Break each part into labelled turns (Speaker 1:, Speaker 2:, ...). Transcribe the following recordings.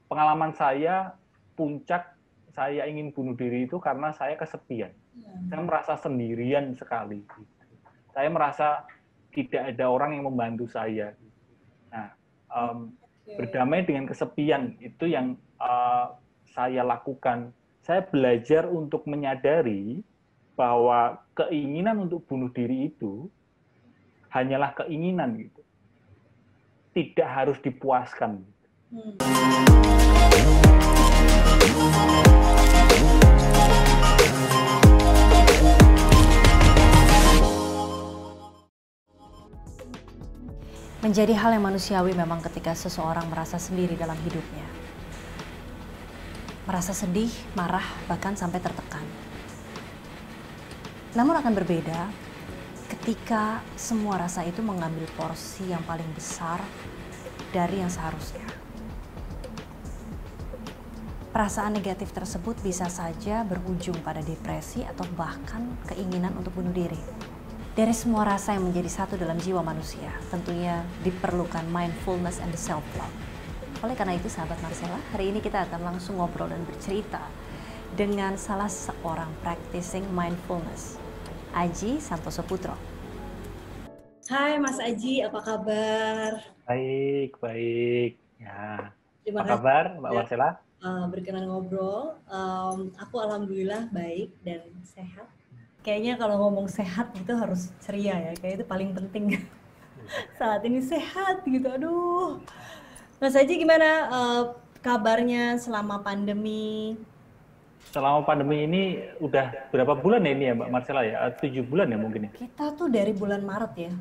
Speaker 1: pengalaman saya, puncak saya ingin bunuh diri itu karena saya kesepian. Saya merasa sendirian sekali. Saya merasa tidak ada orang yang membantu saya. Nah, berdamai dengan kesepian itu yang saya lakukan. Saya belajar untuk menyadari bahwa keinginan untuk bunuh diri itu hanyalah keinginan gitu. Tidak harus dipuaskan.
Speaker 2: Menjadi hal yang manusiawi memang ketika seseorang merasa sendiri dalam hidupnya. Merasa sedih, marah, bahkan sampai tertekan. Namun akan berbeda ketika semua rasa itu mengambil porsi yang paling besar dari yang seharusnya. Perasaan negatif tersebut bisa saja berujung pada depresi atau bahkan keinginan untuk bunuh diri. Dari semua rasa yang menjadi satu dalam jiwa manusia, tentunya diperlukan mindfulness and self-love. Oleh karena itu, sahabat Marcella, hari ini kita akan langsung ngobrol dan bercerita dengan salah seorang practicing mindfulness, Aji Santoso Putro.
Speaker 3: Hai Mas Aji, apa kabar?
Speaker 1: Baik, baik. Ya.
Speaker 3: Terima
Speaker 1: Apa kabar, Mbak Marcella?
Speaker 3: Berkenan ngobrol. Aku alhamdulillah baik dan sehat. Kayaknya kalau ngomong sehat itu harus ceria ya, kayak itu paling penting. Saat ini sehat gitu, aduh. Mas Aji gimana kabarnya selama pandemi?
Speaker 1: Selama pandemi ini udah berapa bulan ya ini ya Mbak Marcella ya? 7 bulan ya mungkin ya?
Speaker 3: Kita tuh dari bulan Maret ya?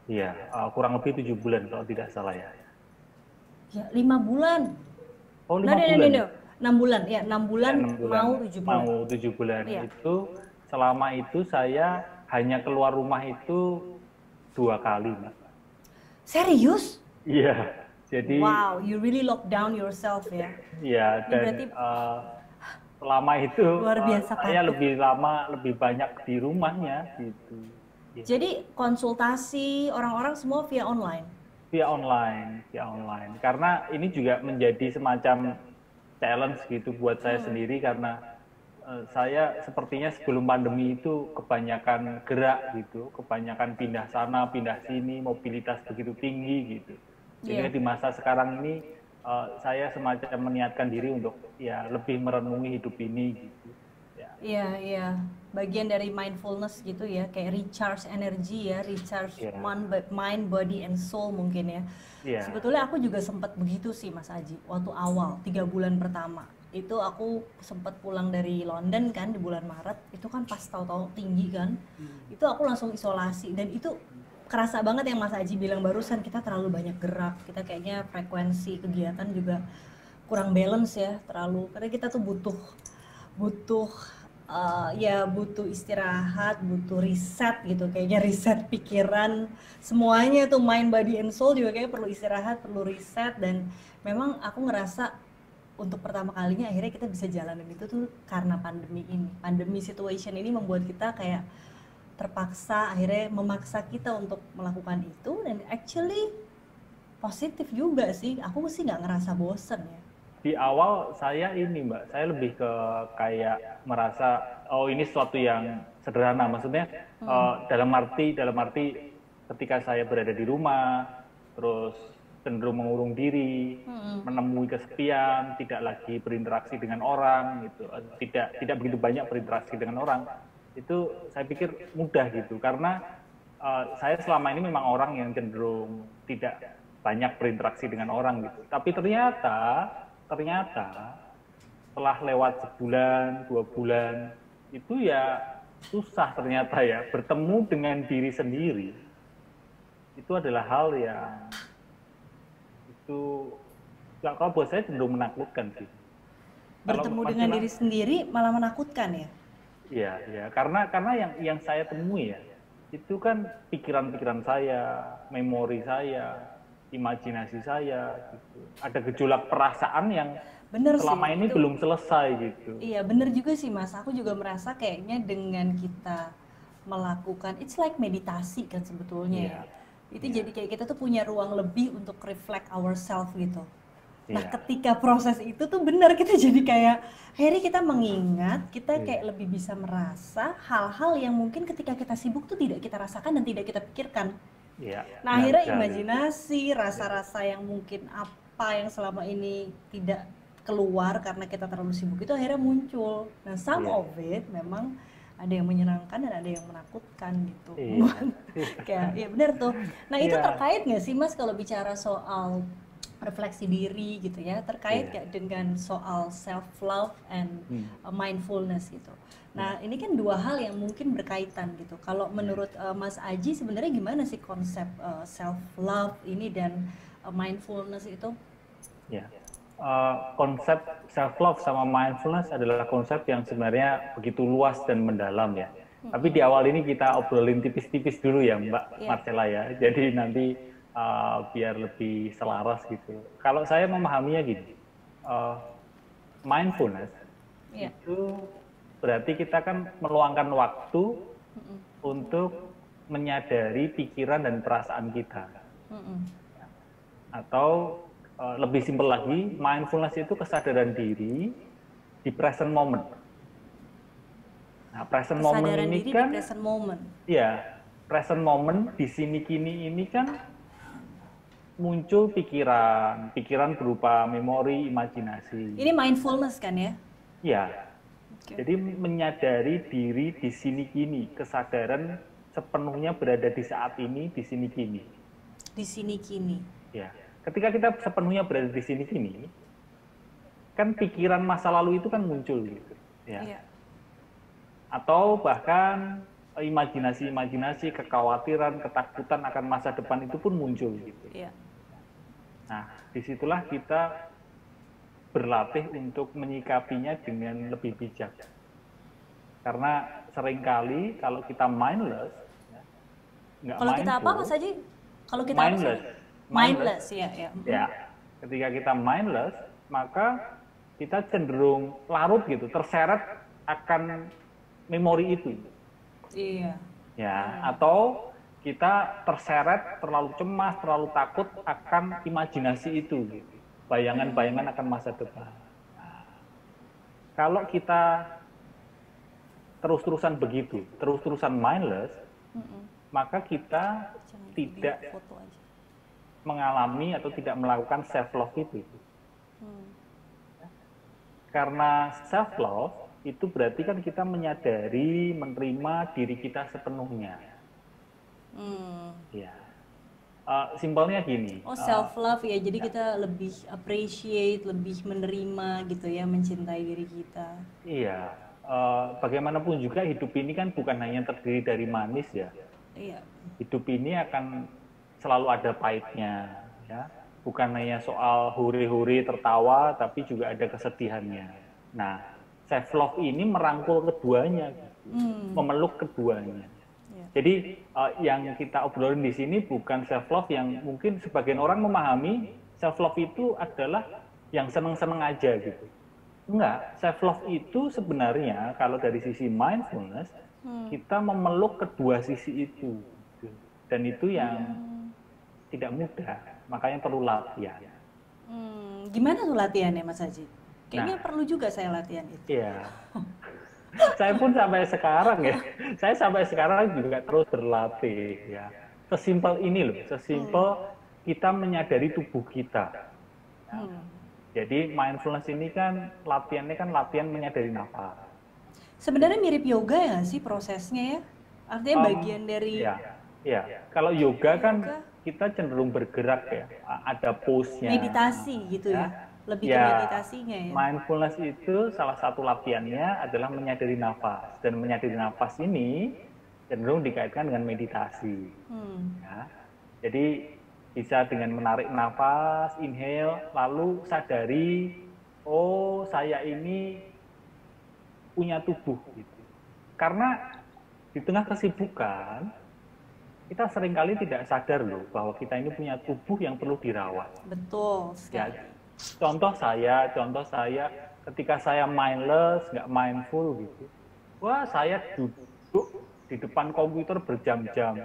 Speaker 1: Iya, kurang lebih 7 bulan kalau tidak salah ya.
Speaker 3: Ya, 5 bulan.
Speaker 1: Oh, 5 bulan?
Speaker 3: No. 6 bulan, ya 6 bulan,
Speaker 1: Ya, 6 bulan.
Speaker 3: mau 7 bulan.
Speaker 1: Mau 7 bulan.
Speaker 3: Ya.
Speaker 1: Itu selama itu saya hanya keluar rumah itu 2 kali, Mbak.
Speaker 3: Serius?
Speaker 1: Iya, jadi...
Speaker 3: Wow, you really lock down yourself ya?
Speaker 1: Iya, dan
Speaker 3: berarti...
Speaker 1: selama itu
Speaker 3: luar biasa,
Speaker 1: saya lebih lama, lebih banyak di rumahnya gitu.
Speaker 3: Jadi konsultasi orang-orang semua via online?
Speaker 1: Via online. Karena ini juga menjadi semacam challenge gitu buat saya sendiri karena saya sepertinya sebelum pandemi itu kebanyakan gerak gitu, kebanyakan pindah sana, pindah sini, mobilitas begitu tinggi gitu. Jadi di masa sekarang ini saya semacam meniatkan diri untuk ya lebih merenungi hidup ini gitu.
Speaker 3: Iya. Bagian dari mindfulness gitu ya, kayak recharge energi ya, recharge mind, body, and soul mungkin ya. Sebetulnya aku juga sempat begitu sih Mas Aji, waktu awal 3 bulan pertama. Itu aku sempat pulang dari London kan di bulan Maret, itu kan pas tahu-tahu tinggi kan. Itu aku langsung isolasi dan itu kerasa banget yang Mas Aji bilang barusan, kita terlalu banyak gerak, kita kayaknya frekuensi kegiatan juga kurang balance ya, terlalu, karena kita tuh butuh istirahat, butuh riset gitu, kayaknya riset pikiran, semuanya tuh mind, body, and soul juga kayak perlu istirahat, perlu riset. Dan memang aku ngerasa untuk pertama kalinya akhirnya kita bisa jalanin itu tuh karena pandemi situation ini membuat kita kayak terpaksa, akhirnya memaksa kita untuk melakukan itu, dan actually positif juga sih, aku sih nggak ngerasa bosen ya.
Speaker 1: Di awal saya ini Mbak, saya lebih ke kayak merasa oh ini sesuatu yang sederhana, maksudnya dalam arti ketika saya berada di rumah, terus cenderung mengurung diri, menemui kesepian, tidak lagi berinteraksi dengan orang gitu, tidak begitu banyak berinteraksi dengan orang. Itu saya pikir mudah gitu karena saya selama ini memang orang yang cenderung tidak banyak berinteraksi dengan orang gitu. Tapi ternyata setelah lewat sebulan, 2 bulan itu ya susah ternyata ya bertemu dengan diri sendiri. Itu adalah hal yang itu kalau buat saya cenderung menakutkan sih.
Speaker 3: Bertemu dengan diri sendiri malah menakutkan ya?
Speaker 1: Iya, karena yang saya temui ya, itu kan pikiran-pikiran saya, memori saya, imajinasi saya, gitu. Ada gejolak perasaan yang selama ini belum selesai gitu.
Speaker 3: Iya, bener juga sih Mas, aku juga merasa kayaknya dengan kita melakukan, it's like meditasi kan sebetulnya ya. Itu jadi kayak kita tuh punya ruang lebih untuk reflect ourselves gitu. Nah, ketika proses itu tuh benar kita jadi kayak akhirnya kita mengingat, kita kayak lebih bisa merasa hal-hal yang mungkin ketika kita sibuk tuh tidak kita rasakan dan tidak kita pikirkan. Nah, akhirnya imajinasi, rasa-rasa yang mungkin apa yang selama ini tidak keluar karena kita terlalu sibuk itu akhirnya muncul. Nah, some of it memang ada yang menyenangkan dan ada yang menakutkan gitu. Kayak ya benar tuh. Nah, itu terkait nggak sih Mas kalau bicara soal refleksi diri gitu ya, terkait gak dengan soal self love and mindfulness gitu. Nah, ini kan dua hal yang mungkin berkaitan gitu. Kalau menurut Mas Aji sebenarnya gimana sih konsep self love ini dan mindfulness itu?
Speaker 1: Konsep self love sama mindfulness adalah konsep yang sebenarnya begitu luas dan mendalam ya. Tapi di awal ini kita obrolin tipis-tipis dulu ya Mbak Marcella ya. Jadi nanti biar lebih selaras gitu. Kalau saya memahaminya gini, mindfulness itu berarti kita kan meluangkan waktu untuk menyadari pikiran dan perasaan kita. Atau lebih simpel lagi, mindfulness itu kesadaran diri di present moment. Nah, present moment ini kan, present moment di sini kini ini kan muncul pikiran berupa memori, imajinasi.
Speaker 3: Ini mindfulness kan ya?
Speaker 1: Iya. Jadi menyadari diri di sini kini, kesadaran sepenuhnya berada di saat ini, di sini kini.
Speaker 3: Di sini kini.
Speaker 1: Ya. Ketika kita sepenuhnya berada di sini kini, kan pikiran masa lalu itu kan muncul gitu, ya. Atau bahkan imajinasi, kekhawatiran, ketakutan akan masa depan itu pun muncul gitu. Nah, disitulah kita berlatih untuk menyikapinya dengan lebih bijak. Karena seringkali kalau kita mindless, nggak
Speaker 3: kalau kita apa Mas Haji? Kalau kita mindless, ya.
Speaker 1: Ketika kita mindless, maka kita cenderung larut gitu, terseret akan memori itu. Atau kita terseret, terlalu cemas, terlalu takut akan imajinasi itu, gitu. Bayangan-bayangan akan masa depan. Kalau kita terus-terusan begitu, terus-terusan mindless, maka kita tidak mengalami atau tidak melakukan self-love itu. Karena self-love itu berarti kan kita menyadari, menerima diri kita sepenuhnya. Simpelnya gini.
Speaker 3: Self-love ya, jadi kita lebih appreciate, lebih menerima gitu ya, mencintai diri kita.
Speaker 1: Iya, bagaimanapun juga hidup ini kan bukan hanya terdiri dari manis ya. Hidup ini akan selalu ada pahitnya, ya. Bukan hanya soal huri-huri tertawa, tapi juga ada kesedihannya. Nah, self love ini merangkul keduanya, memeluk keduanya. Jadi yang kita obrolin di sini bukan self love yang mungkin sebagian orang memahami self love itu adalah yang seneng-seneng aja gitu. Enggak, self love itu sebenarnya kalau dari sisi mindfulness kita memeluk kedua sisi itu, dan itu yang tidak mudah, makanya perlu latihan.
Speaker 3: Gimana tuh latihannya Mas Haji? Kayaknya perlu juga saya latihan itu.
Speaker 1: Iya. Saya pun sampai sekarang juga terus berlatih ya. Sesimpel ini loh, sesimpel kita menyadari tubuh kita. Jadi mindfulness ini kan latihannya kan latihan menyadari nafas.
Speaker 3: Sebenarnya mirip yoga ya sih prosesnya ya? Artinya bagian dari...
Speaker 1: Iya, kalau yoga kan kita cenderung bergerak ya, ada pose-nya.
Speaker 3: Meditasi gitu ya? Lebih ke meditasinya ya?
Speaker 1: Mindfulness itu salah satu latihannya adalah menyadari nafas. Dan menyadari nafas ini cenderung dikaitkan dengan meditasi. Jadi bisa dengan menarik nafas, inhale, lalu sadari, oh saya ini punya tubuh. Gitu. Karena di tengah kesibukan, kita seringkali tidak sadar loh bahwa kita ini punya tubuh yang perlu dirawat.
Speaker 3: Betul sekali.
Speaker 1: Ya, contoh saya ketika saya mindless, nggak mindful gitu, wah saya duduk di depan komputer berjam-jam,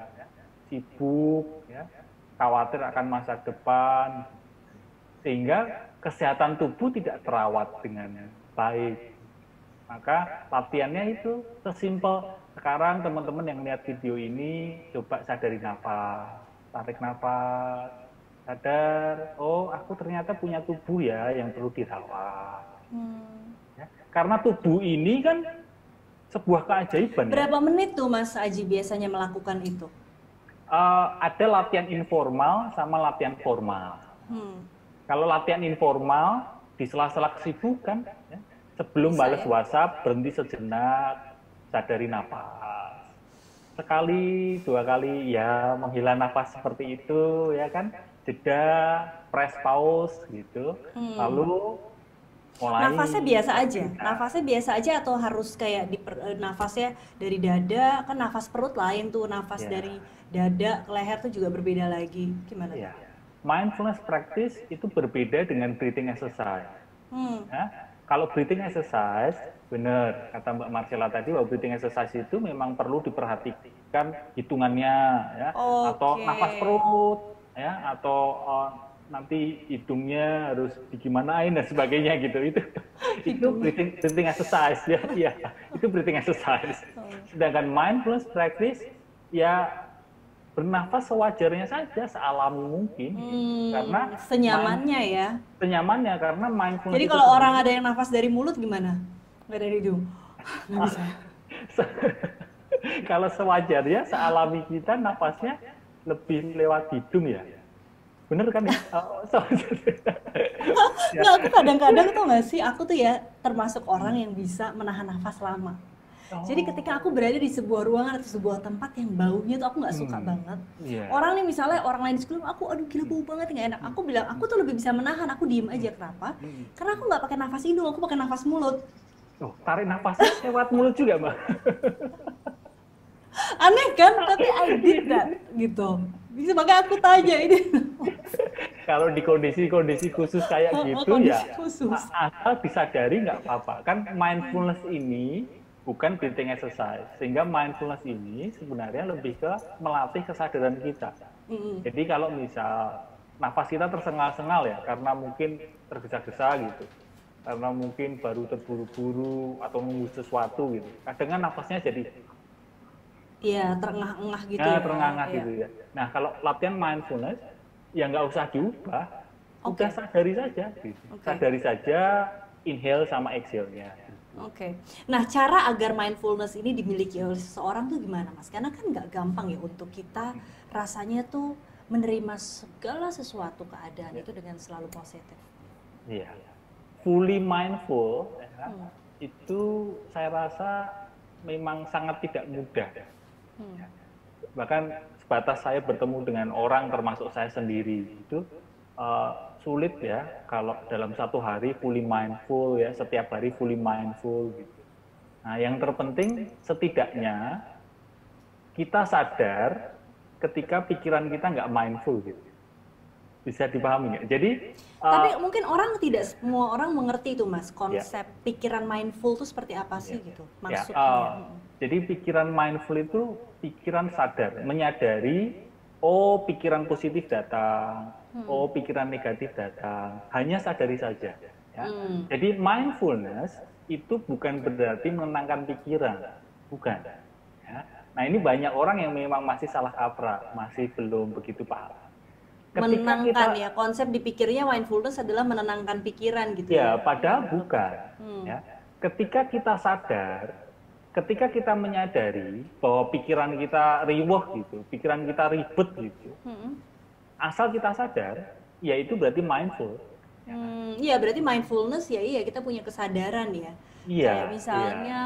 Speaker 1: khawatir akan masa depan, sehingga kesehatan tubuh tidak terawat dengan baik. Maka latihannya itu sesimpel sekarang teman-teman yang lihat video ini coba sadari nafas, tarik nafas, sadar, oh aku ternyata punya tubuh ya yang perlu dirawat. Ya, karena tubuh ini kan sebuah keajaiban.
Speaker 3: Berapa menit tuh Mas Aji biasanya melakukan itu?
Speaker 1: Ada latihan informal sama latihan formal. Kalau latihan informal di sela-sela kesibukan, ya, sebelum balas WhatsApp berhenti sejenak, sadari nafas. Sekali, 2 kali ya menghela nafas seperti itu ya kan, jeda, press pause gitu. Lalu mulai.
Speaker 3: Nafasnya biasa aja. Nafasnya biasa aja atau harus kayak nafasnya dari dada, kan nafas perut lain tuh, nafas dari dada ke leher tuh juga berbeda lagi. Gimana?
Speaker 1: Ya. Mindfulness practice itu berbeda dengan breathing exercise. Ya, kalau breathing exercise, benar kata Mbak Marcella tadi bahwa breathing exercise itu memang perlu diperhatikan hitungannya, ya, atau nafas perut, ya, atau nanti hidungnya harus digimanain dan sebagainya gitu. Itu breathing exercise ya, ya, itu breathing exercise. Sedangkan mindfulness practice ya bernafas sewajarnya saja, sealami mungkin, karena
Speaker 3: senyamannya ya.
Speaker 1: Senyamannya karena mindfulness.
Speaker 3: Jadi kalau orang ada yang nafas dari mulut gimana? Nggak dari hidung? Nggak bisa.
Speaker 1: Kalau sewajarnya, sealami kita nafasnya lebih lewat hidung ya. Bener kan ya?
Speaker 3: Nggak, aku kadang-kadang tuh nggak sih, aku tuh ya termasuk orang yang bisa menahan nafas lama. Jadi ketika aku berada di sebuah ruangan atau sebuah tempat yang baunya tuh aku nggak suka banget. Orang nih misalnya orang lain di sekeliling aku, aduh gila bau banget nggak enak. Aku bilang aku tuh lebih bisa menahan, aku diem aja. Kenapa? Karena aku nggak pakai nafas hidung, aku pakai nafas mulut.
Speaker 1: Oh, tarik nafasnya lewat mulut juga, Mbak.
Speaker 3: Aneh kan? Tapi I did that gitu. Bisa makanya aku tanya ini.
Speaker 1: Kalau di kondisi-kondisi khusus kayak gitu ya, asal disadari nggak apa-apa. Kan mindfulness ini bukan breathing exercise, sehingga mindfulness ini sebenarnya lebih ke melatih kesadaran kita. Jadi kalau misal nafas kita tersengal-sengal ya, karena mungkin tergesa-gesa gitu, karena mungkin baru terburu-buru atau nunggu sesuatu gitu, kadang kan nafasnya jadi
Speaker 3: terengah-engah gitu ya.
Speaker 1: Terengah-engah gitu ya. Nah kalau latihan mindfulness ya nggak usah diubah, udah sadari saja, gitu. Sadari saja inhale sama exhale-nya.
Speaker 3: Nah cara agar mindfulness ini dimiliki oleh seseorang tuh gimana Mas? Karena kan nggak gampang ya untuk kita rasanya tuh menerima segala sesuatu keadaan itu dengan selalu positif.
Speaker 1: Iya, fully mindful ya, itu saya rasa memang sangat tidak mudah. Bahkan sebatas saya bertemu dengan orang termasuk saya sendiri itu sulit ya kalau dalam satu hari fully mindful ya, setiap hari fully mindful gitu. Nah yang terpenting setidaknya kita sadar ketika pikiran kita nggak mindful gitu. Bisa dipahami nggak? Jadi
Speaker 3: tapi mungkin tidak semua orang mengerti itu Mas, konsep pikiran mindful itu seperti apa sih gitu maksudnya.
Speaker 1: Jadi pikiran mindful itu pikiran sadar, menyadari oh pikiran positif datang, oh pikiran negatif datang, hanya sadari saja. Ya. Jadi mindfulness itu bukan berarti menenangkan pikiran, bukan. Ya. Nah ini banyak orang yang memang masih salah kaprah, masih belum begitu paham.
Speaker 3: Menenangkan ya, konsep dipikirnya mindfulness adalah menenangkan pikiran gitu ya.
Speaker 1: Ya, padahal bukan. Ya. Ketika kita sadar, ketika kita menyadari bahwa pikiran kita riweh gitu, pikiran kita ribet gitu, asal kita sadar, ya itu berarti mindful.
Speaker 3: Iya, berarti mindfulness ya iya kita punya kesadaran ya.
Speaker 1: Iya.
Speaker 3: Kayak misalnya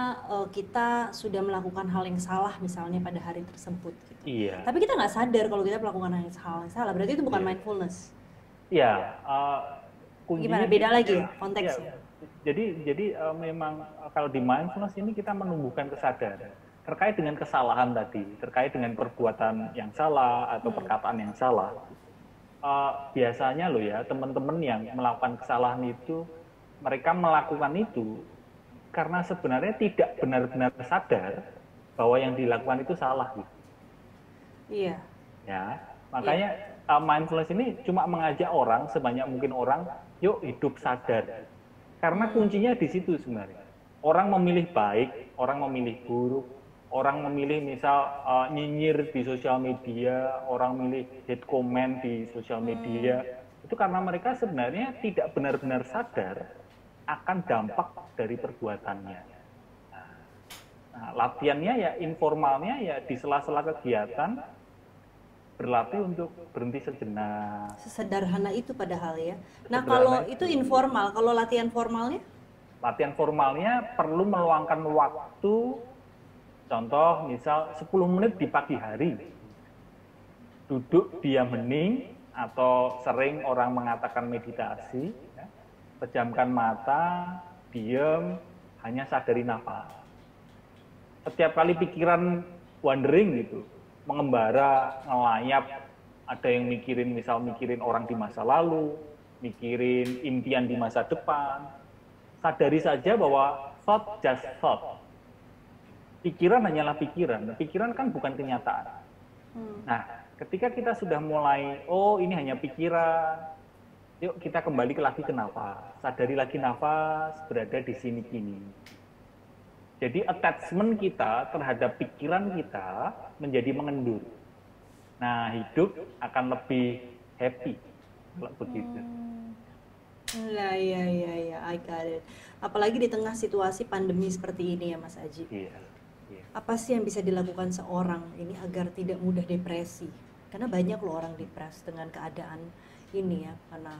Speaker 3: kita sudah melakukan hal yang salah misalnya pada hari tersebut. Gitu.
Speaker 1: Iya.
Speaker 3: Tapi kita nggak sadar kalau kita melakukan hal yang salah. Berarti itu bukan mindfulness.
Speaker 1: Iya.
Speaker 3: Gimana? Beda lagi ya konteksnya.
Speaker 1: Jadi memang kalau di mindfulness ini kita menumbuhkan kesadaran terkait dengan kesalahan tadi, terkait dengan perbuatan yang salah atau perkataan yang salah. Biasanya loh ya teman-teman yang melakukan kesalahan itu, mereka melakukan itu karena sebenarnya tidak benar-benar sadar bahwa yang dilakukan itu salah gitu.
Speaker 3: Iya.
Speaker 1: Ya, makanya mindfulness ini cuma mengajak orang sebanyak mungkin orang yuk hidup sadar. Karena kuncinya di situ sebenarnya. Orang memilih baik, orang memilih buruk, orang memilih misal nyinyir di sosial media, orang memilih hate comment di sosial media, itu karena mereka sebenarnya tidak benar-benar sadar akan dampak dari perbuatannya. Nah, latihannya ya informalnya ya di sela-sela kegiatan berlatih untuk berhenti sejenak.
Speaker 3: Sesederhana itu padahal ya. Nah kalau itu informal, kalau latihan formalnya?
Speaker 1: Latihan formalnya perlu meluangkan waktu, contoh misal 10 menit di pagi hari. Duduk diam hening atau sering orang mengatakan meditasi, ya. Pejamkan mata, diam, hanya sadari nafas. Setiap kali pikiran wandering gitu, mengembara, ngelayap, ada yang mikirin orang di masa lalu, mikirin impian di masa depan. Sadari saja bahwa thought just thought. Pikiran hanyalah pikiran. Pikiran kan bukan kenyataan. Nah, ketika kita sudah mulai, oh ini hanya pikiran, yuk kita kembali lagi ke nafas. Sadari lagi nafas, berada di sini kini. Jadi attachment kita terhadap pikiran kita menjadi mengendur. Nah, hidup akan lebih happy kalau begitu.
Speaker 3: Lah ya, I got it. Apalagi di tengah situasi pandemi seperti ini ya Mas Aji.
Speaker 1: Iya.
Speaker 3: Apa sih yang bisa dilakukan seorang ini agar tidak mudah depresi? Karena banyak loh orang depres dengan keadaan ini ya, karena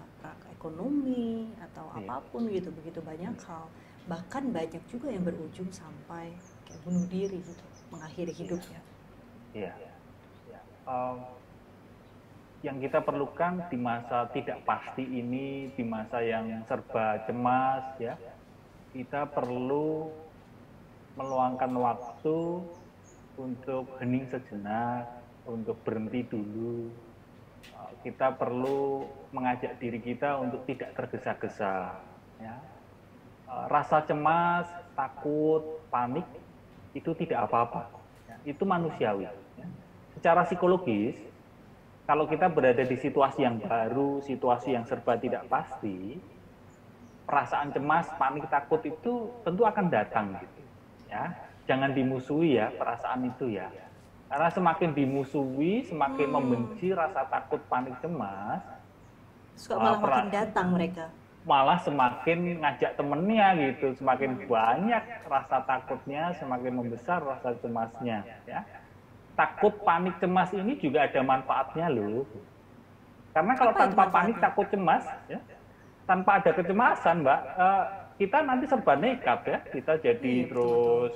Speaker 3: ekonomi atau apapun gitu, begitu banyak hal. Bahkan banyak juga yang berujung sampai kayak bunuh diri gitu, mengakhiri hidupnya.
Speaker 1: Iya. Yang kita perlukan di masa tidak pasti ini, di masa yang serba cemas, ya, kita perlu meluangkan waktu untuk hening sejenak, untuk berhenti dulu. Kita perlu mengajak diri kita untuk tidak tergesa-gesa, ya. Rasa cemas, takut, panik itu tidak apa-apa, ya. Itu manusiawi. Ya. Secara psikologis, kalau kita berada di situasi yang baru, situasi yang serba tidak pasti, perasaan cemas, panik, takut itu tentu akan datang, gitu. Ya, jangan dimusuhi ya perasaan itu ya. Karena semakin dimusuhi, semakin membenci rasa takut, panik, cemas,
Speaker 3: malah makin datang mereka.
Speaker 1: Malah semakin ngajak temennya gitu, semakin banyak rasa takutnya, semakin membesar rasa cemasnya. Ya. Takut, panik, cemas ini juga ada manfaatnya loh. Karena kalau tanpa panik, takut, cemas, ya, tanpa ada kecemasan, Mbak, kita nanti serba nekat ya. Kita jadi terus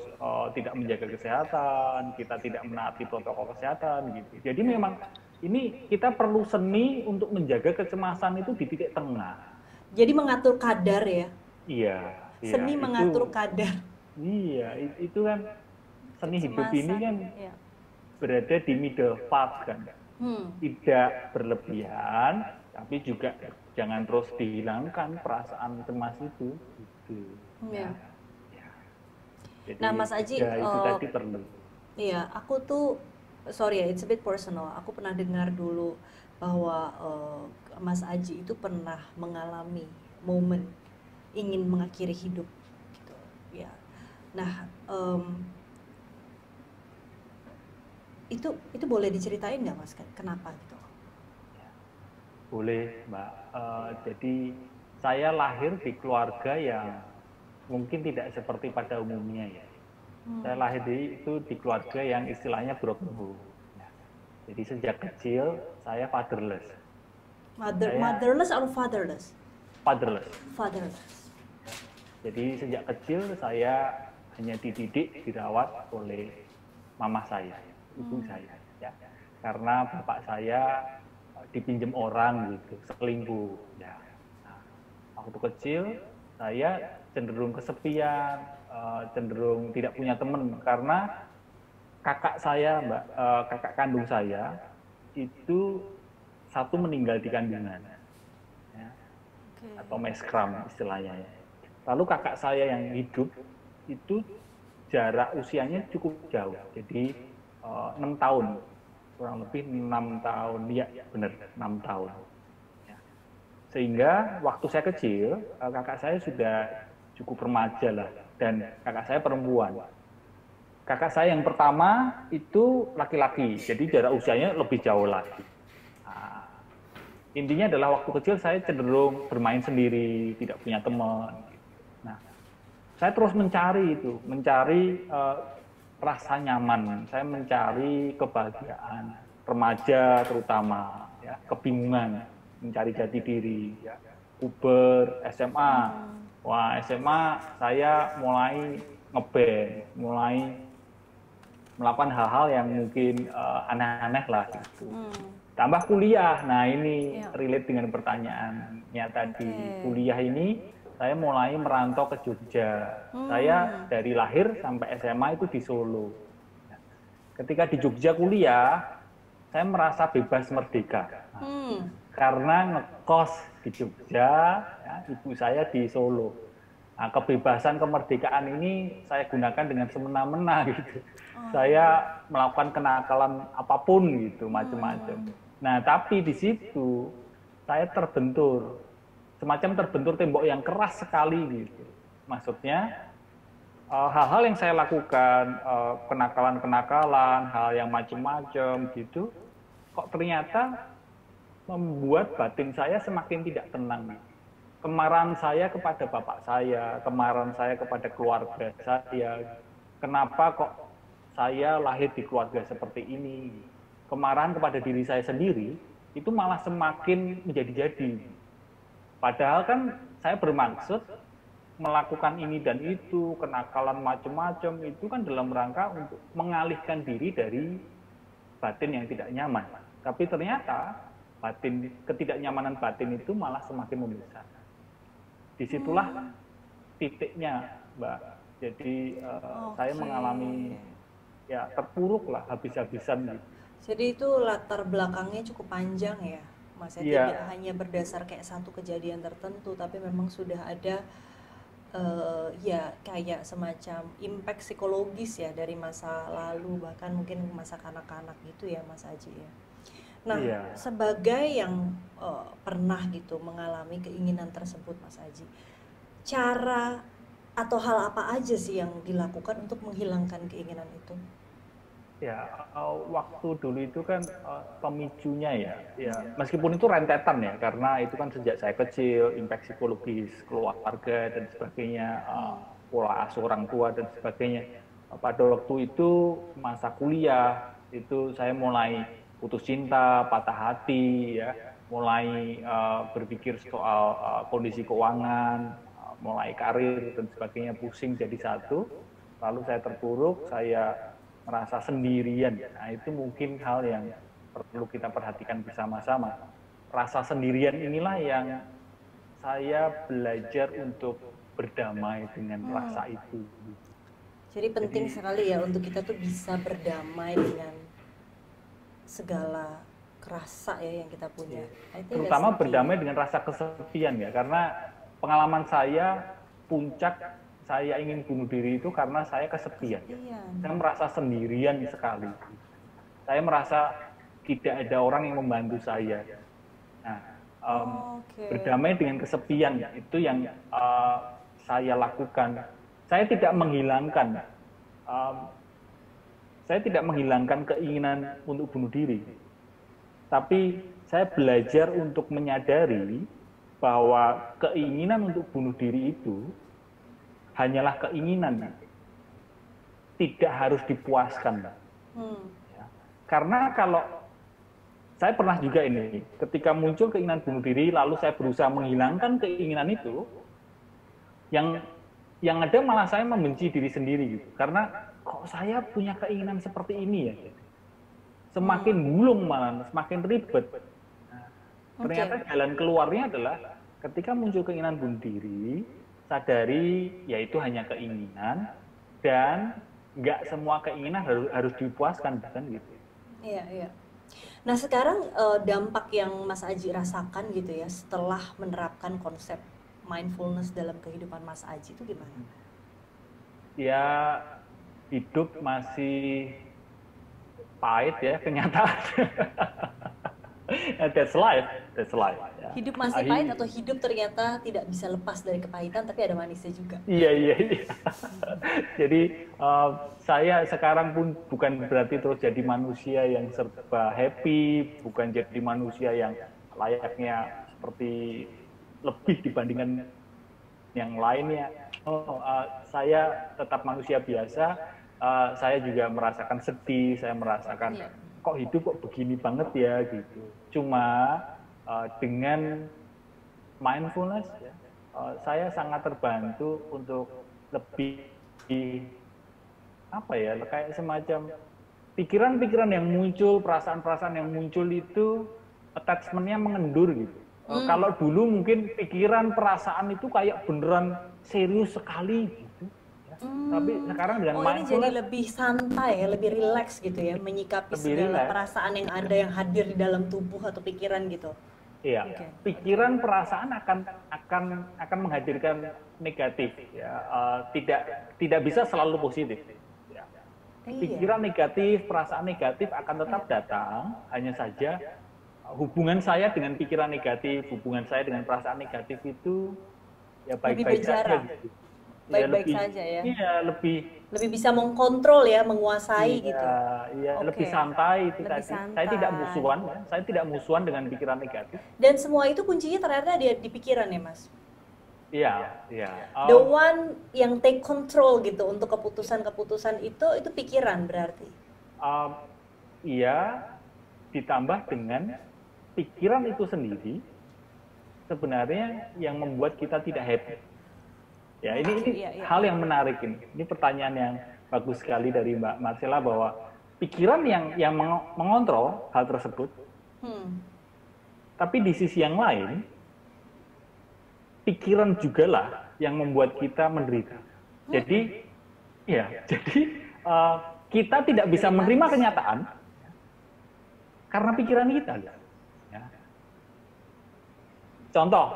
Speaker 1: tidak menjaga kesehatan, kita tidak menaati protokol kesehatan gitu. Jadi memang ini kita perlu seni untuk menjaga kecemasan itu di titik tengah.
Speaker 3: Jadi mengatur kadar ya?
Speaker 1: Iya.
Speaker 3: Seni mengatur kadar.
Speaker 1: Iya, itu kan seni hidup ini kan berada di middle path kan. Tidak berlebihan, tapi juga jangan terus dihilangkan perasaan cemas itu. Gitu.
Speaker 3: Ya.
Speaker 1: Jadi,
Speaker 3: nah Mas Aji,
Speaker 1: ya, itu tadi perlu.
Speaker 3: Iya, aku tuh, sorry ya, it's a bit personal. Aku pernah dengar dulu bahwa Mas Aji itu pernah mengalami momen ingin mengakhiri hidup, gitu. Ya. Nah, itu boleh diceritain nggak Mas? Kenapa gitu?
Speaker 1: Boleh, Mbak. Jadi saya lahir di keluarga yang mungkin tidak seperti pada umumnya ya. Saya lahir di keluarga yang istilahnya broken home. Jadi sejak kecil saya fatherless.
Speaker 3: Motherless atau fatherless?
Speaker 1: Fatherless. Jadi sejak kecil saya hanya dididik, dirawat oleh mama saya, ibu saya. Ya. Karena bapak saya dipinjam orang gitu, selingkuh. Ya. Nah, waktu kecil saya cenderung kesepian, cenderung tidak punya teman karena kakak saya, kakak kandung saya itu satu meninggal di kandungan, ya. Atau meskram istilahnya. Ya. Lalu kakak saya yang hidup itu jarak usianya cukup jauh, jadi 6 tahun, kurang lebih 6 tahun, ya benar 6 tahun. Ya. Sehingga waktu saya kecil, kakak saya sudah cukup remaja lah, dan kakak saya perempuan. Kakak saya yang pertama itu laki-laki, jadi jarak usianya lebih jauh lagi. Nah, intinya adalah waktu kecil saya cenderung bermain sendiri, tidak punya teman. Nah, saya terus mencari itu, mencari rasa nyaman, saya mencari kebahagiaan, remaja terutama, ya, kebingungan, mencari jati diri, ya. Puber, SMA. Wah, SMA saya mulai ngeband, mulai melakukan hal-hal yang mungkin aneh-aneh lah gitu. Tambah kuliah, nah ini relate dengan pertanyaannya tadi. Kuliah ini saya mulai merantau ke Jogja. Saya dari lahir sampai SMA itu di Solo. Ketika di Jogja kuliah, saya merasa bebas merdeka. Karena ngekos di Jogja, ya, ibu saya di Solo. Nah, kebebasan kemerdekaan ini saya gunakan dengan semena-mena gitu. Saya melakukan kenakalan apapun gitu, macam-macam. Nah, tapi di situ saya terbentur, semacam terbentur tembok yang keras sekali gitu. Maksudnya hal-hal yang saya lakukan, kenakalan-kenakalan, hal yang macam-macam gitu, kok ternyata membuat batin saya semakin tidak tenang. Kemarahan saya kepada bapak saya, kemarahan saya kepada keluarga saya, kenapa kok saya lahir di keluarga seperti ini. Kemarahan kepada diri saya sendiri, itu malah semakin menjadi-jadi. Padahal kan saya bermaksud melakukan ini dan itu, kenakalan macam-macam, itu kan dalam rangka untuk mengalihkan diri dari batin yang tidak nyaman. Tapi ternyata ketidaknyamanan batin itu malah semakin membesar. Disitulah titiknya, Mbak. Jadi saya mengalami ya terpuruk lah habis-habisan gitu.
Speaker 3: Jadi itu latar belakangnya cukup panjang ya, Mas. Tidak hanya berdasar kayak satu kejadian tertentu, tapi memang sudah ada ya kayak semacam impact psikologis ya dari masa lalu, bahkan mungkin masa kanak-kanak gitu ya, Mas Aji ya. Nah, sebagai yang pernah gitu mengalami keinginan tersebut, Mas Aji, cara atau hal apa aja sih yang dilakukan untuk menghilangkan keinginan itu?
Speaker 1: Ya, waktu dulu itu kan pemicunya ya, meskipun itu rentetan ya, karena itu kan sejak saya kecil, impact psikologis keluarga dan sebagainya, pola asuh orang tua dan sebagainya. Pada waktu itu masa kuliah itu saya mulai putus cinta, patah hati, ya, mulai berpikir soal kondisi keuangan, mulai karir dan sebagainya, pusing jadi satu. Lalu saya terpuruk, saya merasa sendirian. Nah, itu mungkin hal yang perlu kita perhatikan bersama-sama. Rasa sendirian inilah yang saya belajar untuk berdamai dengan rasa itu.
Speaker 3: Jadi penting sekali ya untuk kita tuh bisa berdamai dengan segala rasa ya yang kita punya.
Speaker 1: Terutama berdamai dengan rasa kesepian ya, karena pengalaman saya puncak saya ingin bunuh diri itu karena saya kesepian. Saya merasa sendirian sekali. Saya merasa tidak ada orang yang membantu saya. Nah, berdamai dengan kesepian itu yang saya lakukan. Saya tidak menghilangkan keinginan untuk bunuh diri. Tapi saya belajar untuk menyadari bahwa keinginan untuk bunuh diri itu hanyalah keinginan, tidak harus dipuaskan. Ya. Karena kalau saya pernah juga ini, ketika muncul keinginan bunuh diri, lalu saya berusaha menghilangkan keinginan itu, yang ada malah saya membenci diri sendiri gitu. Karena kok saya punya keinginan seperti ini ya, semakin bulung malah, semakin ribet. Nah, ternyata jalan keluarnya adalah ketika muncul keinginan bunuh diri, sadari yaitu hanya keinginan dan nggak semua keinginan harus dipuaskan, kan gitu.
Speaker 3: Iya. Nah sekarang dampak yang Mas Aji rasakan gitu ya setelah menerapkan konsep mindfulness dalam kehidupan Mas Aji itu gimana?
Speaker 1: Ya hidup masih pahit ya kenyataan. That's life, that's life.
Speaker 3: Ya. Hidup masih pahit atau hidup ternyata tidak bisa lepas dari kepahitan, tapi ada manisnya juga.
Speaker 1: Iya. Jadi saya sekarang pun bukan berarti terus jadi manusia yang serba happy, bukan jadi manusia yang layaknya seperti lebih dibandingkan yang lainnya. Saya tetap manusia biasa. Saya juga merasakan sedih, saya merasakan kok hidup kok begini banget ya gitu. Cuma dengan mindfulness saya sangat terbantu untuk lebih kayak semacam pikiran-pikiran yang muncul, perasaan-perasaan yang muncul itu attachment-nya mengendur gitu. Kalau dulu mungkin pikiran, perasaan itu kayak beneran serius sekali gitu. Tapi sekarang dengan mindfulness
Speaker 3: ini jadi lebih santai ya, lebih rileks gitu ya, menyikapi segala perasaan yang ada yang hadir di dalam tubuh atau pikiran gitu.
Speaker 1: Iya, pikiran, perasaan akan menghadirkan negatif ya, tidak bisa selalu positif. Ya. Pikiran negatif, perasaan negatif akan tetap datang, hanya saja hubungan saya dengan pikiran negatif, hubungan saya dengan perasaan negatif itu ya baik-baik saja gitu.
Speaker 3: Baik-baik saja ya.
Speaker 1: Iya, lebih
Speaker 3: bisa mengkontrol ya, menguasai gitu.
Speaker 1: Iya, lebih santai itu tadi. Saya tidak musuhan dengan pikiran negatif.
Speaker 3: Dan semua itu kuncinya ternyata di pikiran ya, Mas.
Speaker 1: Iya.
Speaker 3: The one yang take control gitu untuk keputusan-keputusan itu pikiran berarti.
Speaker 1: Iya, ditambah dengan pikiran itu sendiri sebenarnya yang membuat kita tidak happy. Ya, ini hal yang menarik ini. Ini pertanyaan yang bagus sekali dari Mbak Marcella bahwa pikiran yang mengontrol hal tersebut. Tapi di sisi yang lain, pikiran jugalah yang membuat kita menderita. Jadi kita tidak bisa menerima kenyataan karena pikiran kita. Contoh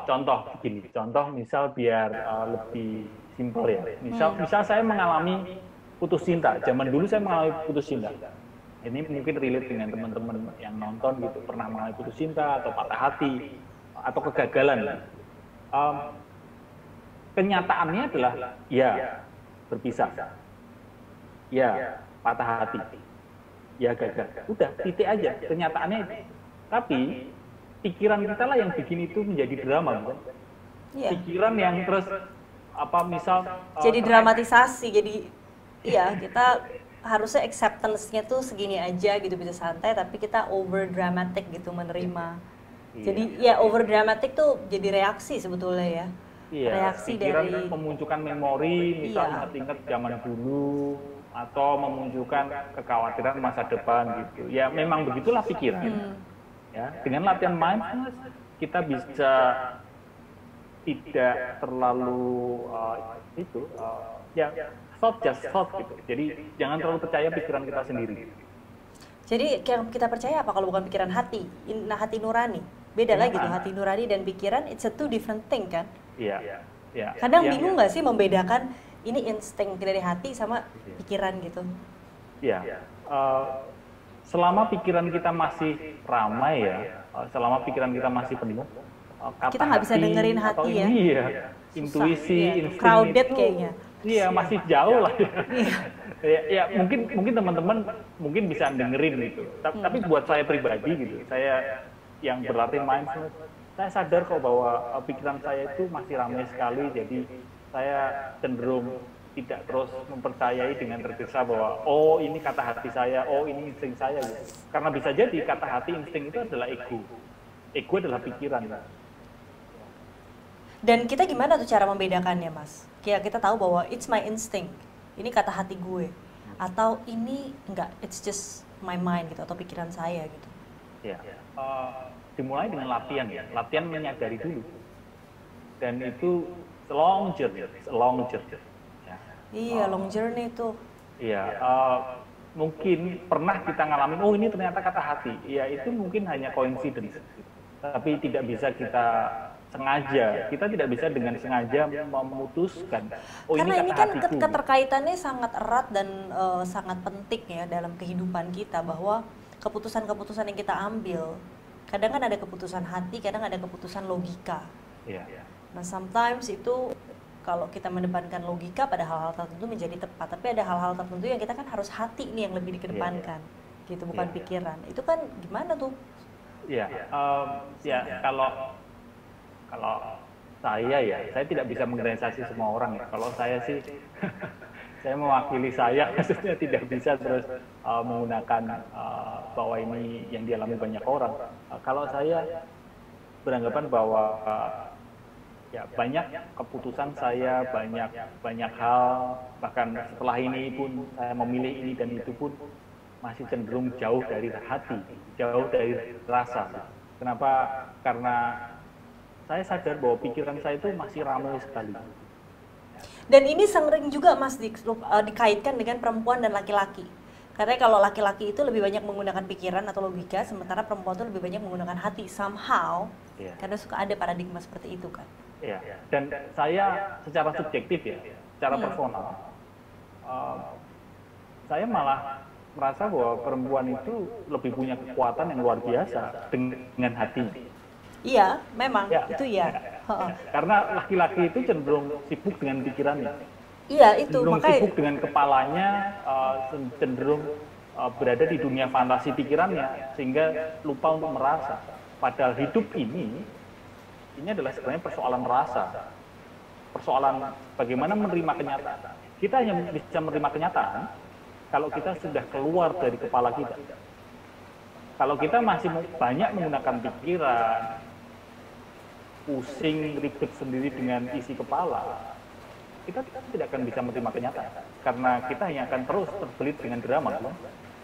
Speaker 1: begini, misal biar lebih simpel ya. Misal saya mengalami putus cinta. Zaman dulu saya mengalami putus cinta. Ini mungkin relate dengan teman-teman yang nonton gitu, pernah mengalami putus cinta atau patah hati atau kegagalan. Kenyataannya adalah ya berpisah, ya patah hati, ya gagal. Udah titik aja kenyataannya itu. Tapi pikiran kita lah yang bikin itu menjadi drama, kan? Pikiran yang terus misal
Speaker 3: jadi dramatisasi, jadi kita harusnya acceptance-nya tuh segini aja gitu, bisa santai, tapi kita over dramatic gitu menerima. Jadi over dramatic tuh jadi reaksi sebetulnya ya. Reaksi
Speaker 1: pikiran
Speaker 3: dari
Speaker 1: memunculkan memori, misal ingat zaman dulu atau memunculkan kekhawatiran masa depan gitu. Ya memang begitulah pikiran. Ya, dengan latihan mindfulness kita bisa tidak terlalu just thought gitu. Jadi jangan terlalu percaya pikiran kita sendiri.
Speaker 3: Jadi yang kita percaya apa kalau bukan pikiran hati, hati nurani? Beda lagi tuh hati nurani dan pikiran, it's a two different thing kan?
Speaker 1: Iya.
Speaker 3: Kadang bingung nggak sih membedakan ini insting dari hati sama pikiran gitu?
Speaker 1: Iya. Selama pikiran kita masih ramai selama pikiran kita masih penuh,
Speaker 3: kita nggak bisa dengerin hati ya.
Speaker 1: Intuisi, insting
Speaker 3: crowded
Speaker 1: itu,
Speaker 3: kayaknya.
Speaker 1: Iya, masih jauh lah. Ya mungkin teman-teman mungkin bisa dengerin gitu. Tapi buat saya pribadi gitu, saya yang berlatih mindfulness, saya sadar kok bahwa pikiran saya itu masih ramai sekali. Jadi saya cenderung tidak terus mempercayai dengan tergesa bahwa ini kata hati saya, ini insting saya gitu. Karena bisa jadi kata hati, insting itu adalah ego. Ego adalah pikiran.
Speaker 3: Dan kita gimana tuh cara membedakannya, Mas? Kita tahu bahwa it's my instinct, ini kata hati gue, atau ini enggak, it's just my mind gitu, atau pikiran saya gitu.
Speaker 1: Dimulai dengan latihan ya, latihan menyadari dulu. Dan itu long journey.
Speaker 3: Long journey itu.
Speaker 1: Mungkin pernah kita ngalamin, ini ternyata kata hati. Itu mungkin hanya coincidence. Tapi tidak bisa kita sengaja. Kita tidak bisa dengan sengaja memutuskan.
Speaker 3: Karena
Speaker 1: ini
Speaker 3: kan
Speaker 1: hatiku.
Speaker 3: Keterkaitannya sangat erat dan sangat penting ya dalam kehidupan kita, bahwa keputusan-keputusan yang kita ambil Kadang kan ada keputusan hati, kadang ada keputusan logika. Nah, sometimes itu kalau kita mendepankan logika pada hal-hal tertentu menjadi tepat, tapi ada hal-hal tertentu yang kita kan harus hati nih yang lebih dikedepankan, gitu, bukan pikiran. Itu kan gimana tuh?
Speaker 1: Kalau saya tidak bisa menggeneralisasi semua orang ya. Kalau saya sih, saya mewakili saya, maksudnya tidak bisa terus menggunakan bahwa ini yang dialami banyak orang. Kalau saya beranggapan bahwa ya banyak keputusan saya, banyak hal, bahkan setelah ini pun saya memilih ini dan itu pun masih cenderung jauh dari hati, jauh dari rasa. Kenapa? Karena saya sadar bahwa pikiran saya itu masih ramai sekali.
Speaker 3: Dan ini sering juga Mas dikaitkan dengan perempuan dan laki-laki. Karena kalau laki-laki itu lebih banyak menggunakan pikiran atau logika, sementara perempuan itu lebih banyak menggunakan hati somehow. Karena suka ada paradigma seperti itu kan.
Speaker 1: Dan saya secara subjektif ya, secara personal, saya malah merasa bahwa perempuan itu lebih punya kekuatan yang luar biasa dengan hati.
Speaker 3: Iya, memang itu ya.
Speaker 1: Karena laki-laki itu cenderung sibuk dengan pikirannya.
Speaker 3: Iya, itu
Speaker 1: cenderung
Speaker 3: makanya
Speaker 1: sibuk dengan kepalanya, cenderung berada di dunia fantasi pikirannya sehingga lupa untuk merasa. Padahal hidup ini adalah sebenarnya persoalan rasa. Persoalan bagaimana menerima kenyataan. Kita hanya bisa menerima kenyataan kalau kita sudah keluar dari kepala kita. Kalau kita masih banyak menggunakan pikiran, pusing, ribet sendiri dengan isi kepala, kita tidak akan bisa menerima kenyataan. Karena kita hanya akan terus terbelit dengan drama.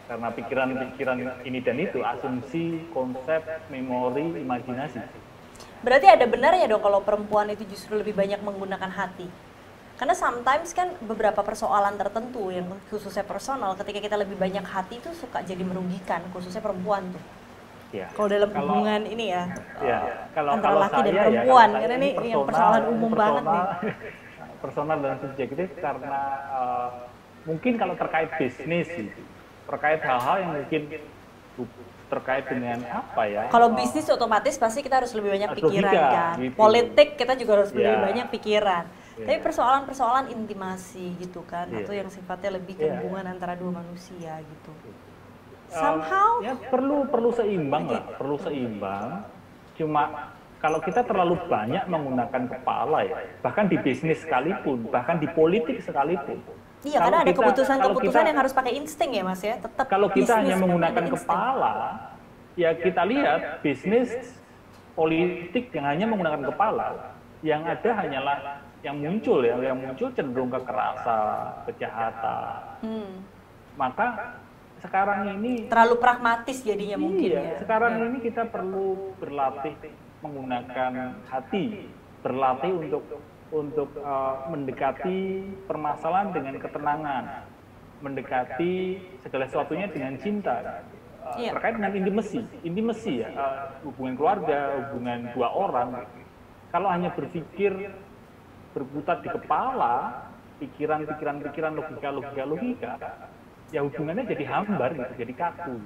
Speaker 1: Karena pikiran-pikiran ini dan itu, asumsi, konsep, memori, imajinasi.
Speaker 3: Berarti ada benarnya dong kalau perempuan itu justru lebih banyak menggunakan hati. Karena sometimes kan beberapa persoalan tertentu yang khususnya personal, ketika kita lebih banyak hati itu suka jadi merugikan, khususnya perempuan tuh. Kalau dalam hubungan ini antara laki dan perempuan, karena ini yang persoalan umum banget nih.
Speaker 1: Personal dan subjektif karena mungkin kalau terkait bisnis, terkait hal-hal yang mungkin terkait dengan apa ya?
Speaker 3: Kalau bisnis otomatis pasti kita harus lebih banyak pikiran kan. Gitu. Politik kita juga harus lebih banyak pikiran. Tapi persoalan-persoalan intimasi gitu kan, atau yang sifatnya lebih ke hubungan antara dua manusia gitu. Somehow
Speaker 1: perlu seimbang lah, perlu seimbang. Cuma kalau kita terlalu banyak menggunakan kepala ya, bahkan di bisnis sekalipun, bahkan di politik sekalipun.
Speaker 3: Iya, karena ada keputusan-keputusan yang harus pakai insting ya Mas ya, tetap.
Speaker 1: Kalau kita hanya menggunakan kepala, ya kita lihat bisnis politik yang hanya menggunakan kepala, yang ada hanyalah yang muncul cenderung kekerasan, kejahatan. Maka sekarang ini
Speaker 3: terlalu pragmatis jadinya mungkin ya.
Speaker 1: Sekarang ini kita perlu berlatih menggunakan hati, berlatih untuk mendekati permasalahan dengan ketenangan, mendekati segala sesuatunya dengan cinta. Terkait dengan intimasi ya, hubungan keluarga, hubungan dua orang. Kalau hanya berpikir berputar di kepala, pikiran, logika, ya hubungannya jadi hambar gitu, jadi kaku.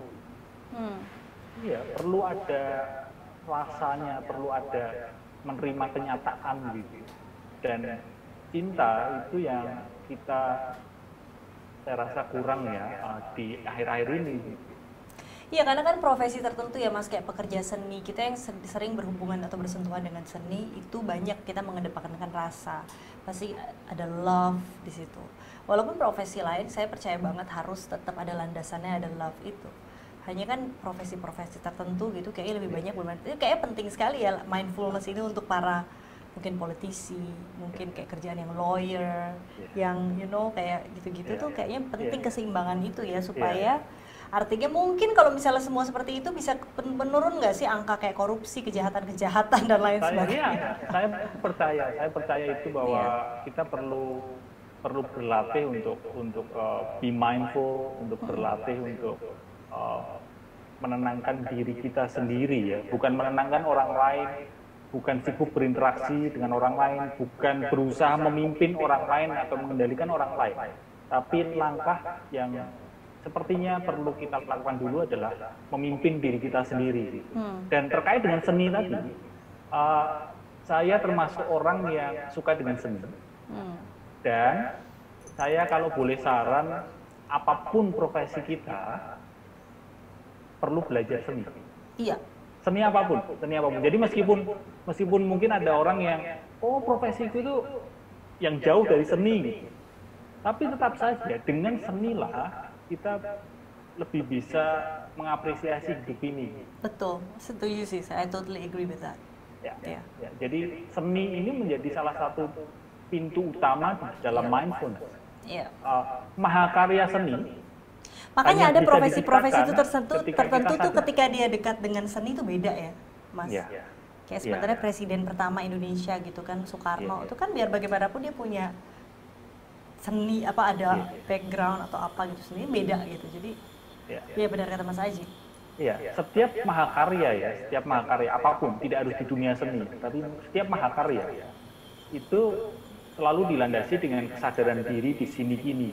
Speaker 1: Iya, perlu ada rasanya, perlu ada menerima kenyataan gitu. Dan cinta itu yang saya rasa kurang ya di akhir-akhir ini.
Speaker 3: Iya, karena kan profesi tertentu ya Mas, kayak pekerja seni, kita yang sering berhubungan atau bersentuhan dengan seni itu banyak kita mengedepankan rasa, pasti ada love di situ. Walaupun profesi lain saya percaya banget harus tetap ada landasannya, ada love itu. Hanya kan profesi-profesi tertentu gitu kayak lebih banyak kayak penting sekali ya mindfulness ini untuk para mungkin politisi, mungkin kayak kerjaan yang lawyer, yang kayak gitu-gitu tuh kayaknya penting keseimbangan itu ya supaya artinya mungkin kalau misalnya semua seperti itu bisa menurun nggak sih angka kayak korupsi, kejahatan dan lain sebagainya?
Speaker 1: Saya percaya itu bahwa kita perlu berlatih untuk be mindful, untuk berlatih untuk menenangkan diri kita sendiri ya, bukan menenangkan orang lain, bukan sibuk berinteraksi dengan orang lain, bukan berusaha memimpin orang lain atau mengendalikan orang lain, tapi langkah yang sepertinya perlu kita lakukan dulu adalah memimpin diri kita sendiri. Dan terkait dengan seni tadi, saya termasuk orang yang suka dengan seni. Dan saya kalau boleh saran, apapun profesi kita perlu belajar seni.
Speaker 3: Iya.
Speaker 1: Seni apapun, seni apapun. Jadi meskipun mungkin ada orang yang, profesiku itu yang jauh dari seni, tapi tetap saja dengan senilah kita lebih bisa mengapresiasi hidup ini.
Speaker 3: Betul, setuju sih. I totally agree with that.
Speaker 1: Ya. Jadi seni ini menjadi salah satu pintu utama dalam mindfulness. Mahakarya seni.
Speaker 3: Makanya ada profesi-profesi itu tertentu tuh ketika dia dekat dengan seni itu beda ya, Mas. Kayak sebenarnya Presiden pertama Indonesia gitu kan, Soekarno, itu kan biar bagaimanapun dia punya seni ada background atau apa gitu, seni beda gitu. Jadi ya benar kata Mas Aji.
Speaker 1: Iya, setiap mahakarya apapun, tidak harus di dunia seni, tapi setiap mahakarya itu selalu dilandasi dengan kesadaran diri di sini kini.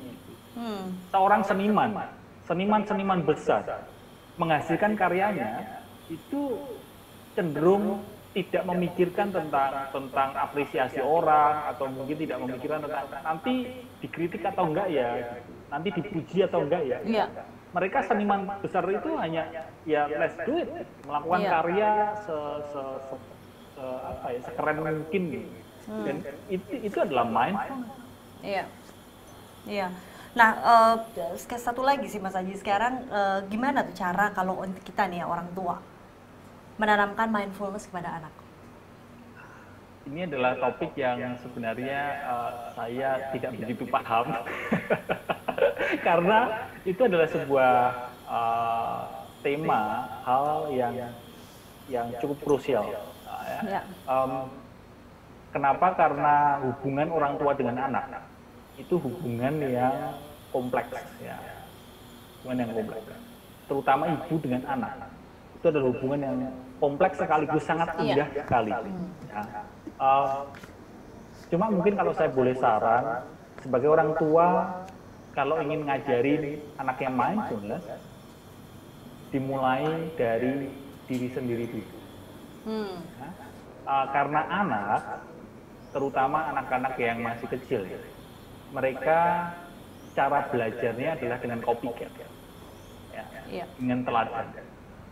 Speaker 1: Seorang seniman besar menghasilkan karyanya itu cenderung tidak memikirkan tentang apresiasi orang, atau mungkin tidak memikirkan tentang nanti dikritik atau enggak ya, nanti dipuji atau enggak ya. Mereka seniman besar itu hanya let's do it, melakukan karya sekeren mungkin gitu. Dan itu adalah mindfulness.
Speaker 3: Iya. Nah, satu lagi sih Mas Aji, sekarang gimana tuh cara kalau untuk kita nih orang tua menanamkan mindfulness kepada anak?
Speaker 1: Ini adalah topik yang sebenarnya saya tidak begitu paham karena itu adalah sebuah tema, hal yang cukup krusial. Kenapa? Karena hubungan orang tua dengan anak itu hubungan yang kompleks, hubungan yang kompleks. Terutama ibu dengan anak itu adalah hubungan yang kompleks sekaligus sangat indah sekali. Cuma mungkin kalau saya boleh saran, sebagai orang tua kalau ingin ngajarin anak yang mindfulness, dimulai dari diri sendiri dulu. Karena anak, terutama anak-anak yang masih kecil, mereka cara belajarnya adalah dengan copycat, dengan teladan.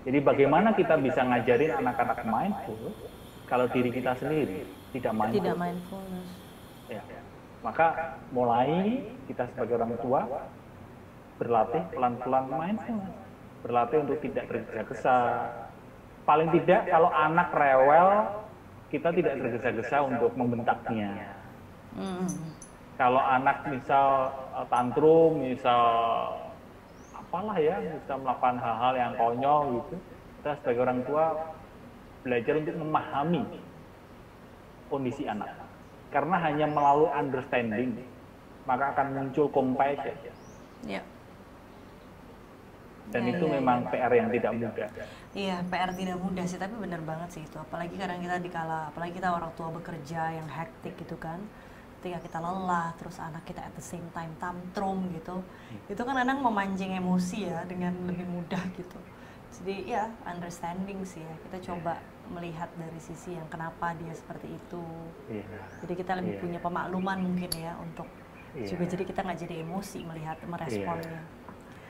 Speaker 1: Jadi bagaimana kita bisa ngajarin anak-anak mindful kalau diri kita sendiri tidak mindfulness? Maka mulai kita sebagai orang tua berlatih pelan-pelan mindfulness, berlatih untuk tidak tergesa-gesa. Paling tidak kalau anak rewel, kita tidak tergesa-gesa untuk membentaknya. Kalau anak misal tantrum, misal apalah bisa melakukan hal-hal yang konyol gitu, kita sebagai orang tua belajar untuk memahami kondisi anak. Karena hanya melalui understanding, maka akan muncul compassion. Dan itu memang PR yang tidak mudah.
Speaker 3: Iya, PR tidak mudah sih, tapi benar banget sih itu. Apalagi kadang kita apalagi kita orang tua bekerja yang hektik gitu kan. Ketika kita lelah, terus anak kita at the same time tantrum gitu, itu kan kadang memancing emosi ya dengan lebih mudah gitu. Jadi understanding sih ya, kita coba melihat dari sisi yang kenapa dia seperti itu. Jadi kita lebih punya pemakluman mungkin ya untuk juga jadi kita nggak jadi emosi meresponnya.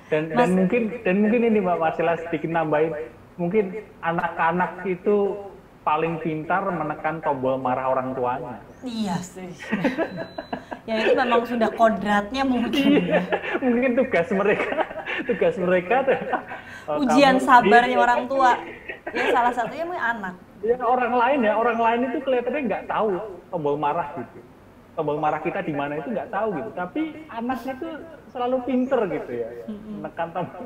Speaker 1: Dan mungkin ini Mbak Marcella sedikit nambahin, mungkin anak-anak itu paling pintar menekan tombol marah orang tuanya.
Speaker 3: Iya sih. Ya itu memang sudah kodratnya mungkin.
Speaker 1: Mungkin tugas mereka
Speaker 3: ujian sabarnya orang tua. Ya salah satunya mungkin anak.
Speaker 1: Ya orang lain itu kelihatannya nggak tahu tombol marah gitu. Tombol marah kita di mana itu nggak tahu gitu. Tapi anak itu selalu pinter gitu ya, menekan tombol.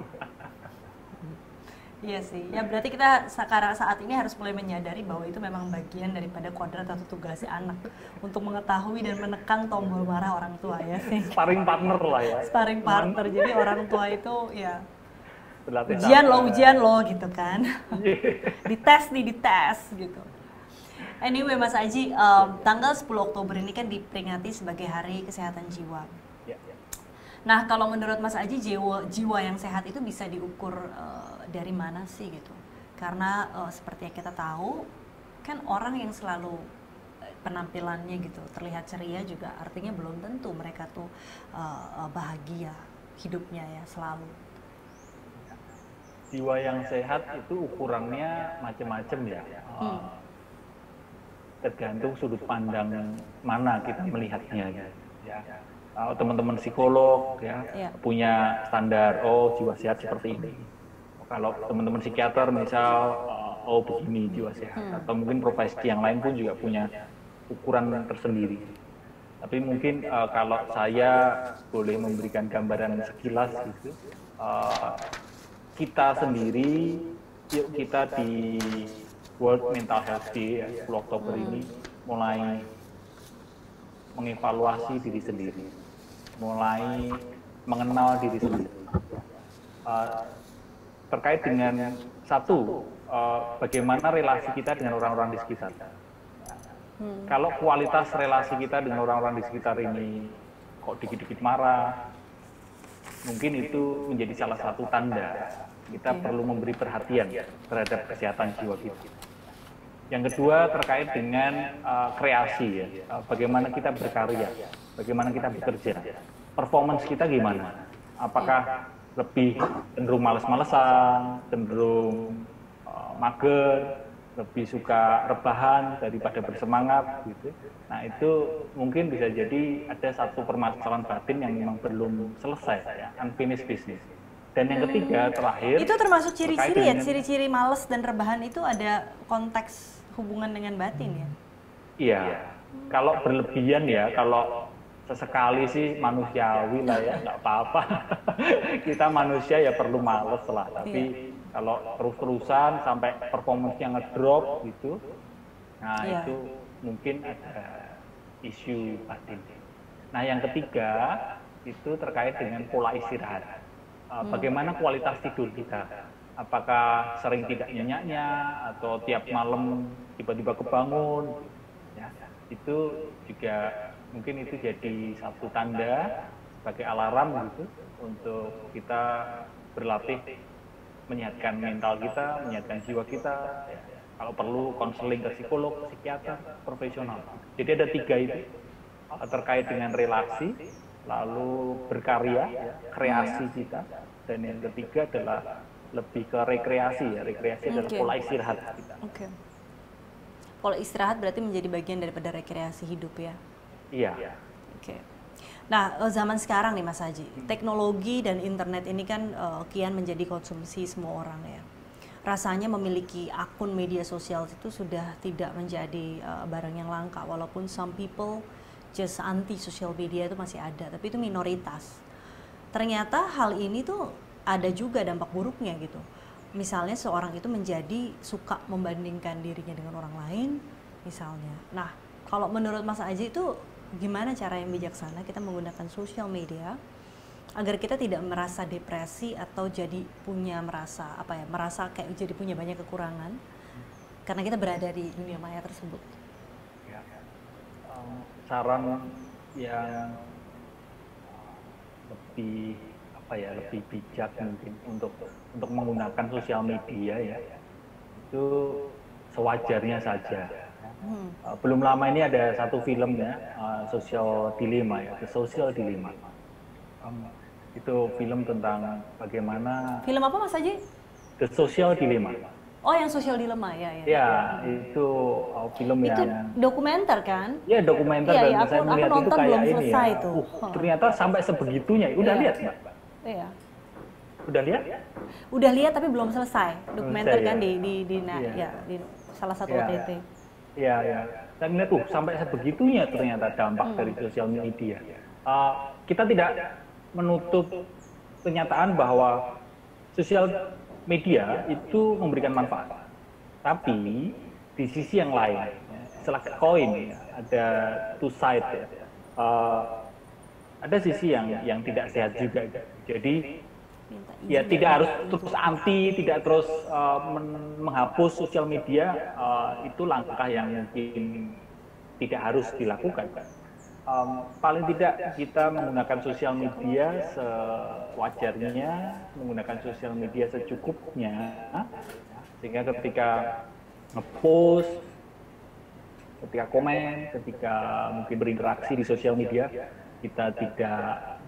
Speaker 3: Iya sih, ya berarti kita sekarang saat ini harus mulai menyadari bahwa itu memang bagian daripada kodrat atau tugas anak untuk mengetahui dan menekan tombol marah orang tua ya sih.
Speaker 1: Sparring partner lah ya.
Speaker 3: Sparring partner, jadi orang tua itu ya ujian lo gitu kan. dites gitu. Anyway Mas Aji, tanggal 10 Oktober ini kan diperingati sebagai Hari Kesehatan Jiwa. Nah, kalau menurut Mas Aji, jiwa yang sehat itu bisa diukur dari mana sih gitu? Karena seperti yang kita tahu, kan orang yang selalu penampilannya gitu terlihat ceria juga artinya belum tentu mereka tuh bahagia hidupnya ya selalu.
Speaker 1: Jiwa yang sehat itu ukurannya macam-macam ya. Tergantung sudut pandang mana kita melihatnya ya. Teman-teman psikolog ya punya standar, oh jiwa sehat seperti ini. Kalau teman-teman psikiater misal, oh begini jiwa sehat. Atau mungkin profesi yang lain pun juga punya ukuran tersendiri. Tapi mungkin kalau saya boleh memberikan gambaran sekilas gitu, kita sendiri, yuk kita di World Mental Health Day 10 Oktober ini mulai mengevaluasi diri sendiri, mulai mengenal diri sendiri. Terkait dengan satu, bagaimana relasi kita dengan orang-orang di sekitar. Kalau kualitas relasi kita dengan orang-orang di sekitar ini kok dikit-dikit marah, mungkin itu menjadi salah satu tanda kita perlu memberi perhatian terhadap kesehatan jiwa kita. Yang kedua terkait dengan kreasi ya, bagaimana kita berkarya, bagaimana kita bekerja, performance kita gimana, apakah lebih cenderung males-malesan, cenderung mager, lebih suka rebahan daripada bersemangat gitu. Nah itu mungkin bisa jadi ada satu permasalahan batin yang memang belum selesai ya, unfinished business. Dan yang ketiga terakhir
Speaker 3: itu termasuk ciri-ciri ya, ciri-ciri males dan rebahan itu ada konteks hubungan dengan batin ya?
Speaker 1: Iya, kalau berlebihan ya, kalau sesekali sih manusiawi lah ya, nggak apa-apa. Kita manusia ya perlu males lah, tapi kalau terus-terusan sampai performance-nya ngedrop gitu, nah itu mungkin ada isu batin. Nah yang ketiga itu terkait dengan pola istirahat. Bagaimana kualitas tidur kita? Apakah sering tidak nyenyaknya atau tiap malam tiba-tiba kebangun? Ya, itu juga mungkin itu jadi satu tanda sebagai alarm gitu untuk kita berlatih menyehatkan mental kita, menyehatkan jiwa kita. Ya. Kalau perlu konseling ke psikolog, psikiater, profesional. Jadi ada 3 itu terkait dengan relasi, lalu berkarya, ya, kreasi kita, dan yang ketiga adalah lebih ke rekreasi ya, rekreasi adalah pola istirahat kita.
Speaker 3: Pola istirahat berarti menjadi bagian daripada rekreasi hidup ya?
Speaker 1: Iya.
Speaker 3: Nah, zaman sekarang nih Mas Haji, teknologi dan internet ini kan kian menjadi konsumsi semua orang ya. Rasanya memiliki akun media sosial itu sudah tidak menjadi barang yang langka, walaupun some people just anti social media itu masih ada, tapi itu minoritas. Ternyata hal ini tuh ada juga dampak buruknya gitu. Misalnya seorang itu menjadi suka membandingkan dirinya dengan orang lain misalnya. Nah, kalau menurut Mas Aji itu gimana cara yang bijaksana kita menggunakan social media agar kita tidak merasa depresi atau jadi merasa kayak jadi punya banyak kekurangan karena kita berada di dunia maya tersebut.
Speaker 1: Ya. Saran yang lebih bijak mungkin untuk menggunakan sosial media ya, itu sewajarnya saja. Belum lama ini ada satu film ya, Social Dilemma ya, The Social Dilemma. Itu film tentang bagaimana.
Speaker 3: Film apa Mas Haji?
Speaker 1: The Social Dilemma.
Speaker 3: Oh, yang Social Dilemma ya.
Speaker 1: Ya, itu film
Speaker 3: itu
Speaker 1: yang
Speaker 3: dokumenter kan?
Speaker 1: Ya, dokumenter dan saya melihat itu kayak ini ya. Ternyata sampai sebegitunya. Udah lihat, Mbak?
Speaker 3: Iya.
Speaker 1: Udah lihat?
Speaker 3: Udah lihat tapi belum selesai. Dokumenter kan di salah satu OTT.
Speaker 1: Iya. Saya melihat sampai sebegitunya ternyata dampak dari sosial media. Kita tidak menutup kenyataan bahwa sosial media itu memberikan manfaat. Tapi di sisi yang lain, istilah koin ada two side ya. Ada sisi yang tidak sehat juga. Jadi ya tidak harus terus anti, tidak terus menghapus sosial media, itu langkah yang mungkin tidak harus dilakukan. paling tidak kita menggunakan sosial media sewajarnya, menggunakan sosial media secukupnya, sehingga ketika ngepost, ketika komen, ketika mungkin berinteraksi di sosial media, kita tidak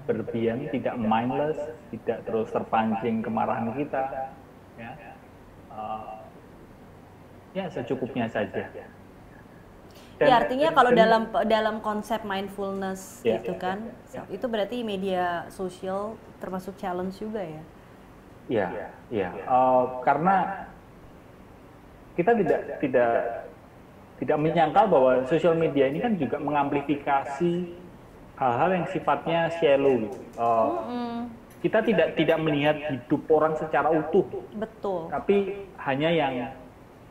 Speaker 1: berlebihan, tidak mindless, tidak terus terpancing kemarahan kita, ya, ya secukupnya saja.
Speaker 2: Dan, ya artinya kalau dalam konsep mindfulness gitu kan, itu berarti media sosial termasuk challenge juga ya?
Speaker 1: Iya. Karena kita tidak menyangkal bahwa sosial media ini kan juga mengamplifikasi hal-hal yang sifatnya shallow. Kita tidak melihat hidup orang secara utuh.
Speaker 2: Betul.
Speaker 1: Tapi hanya yang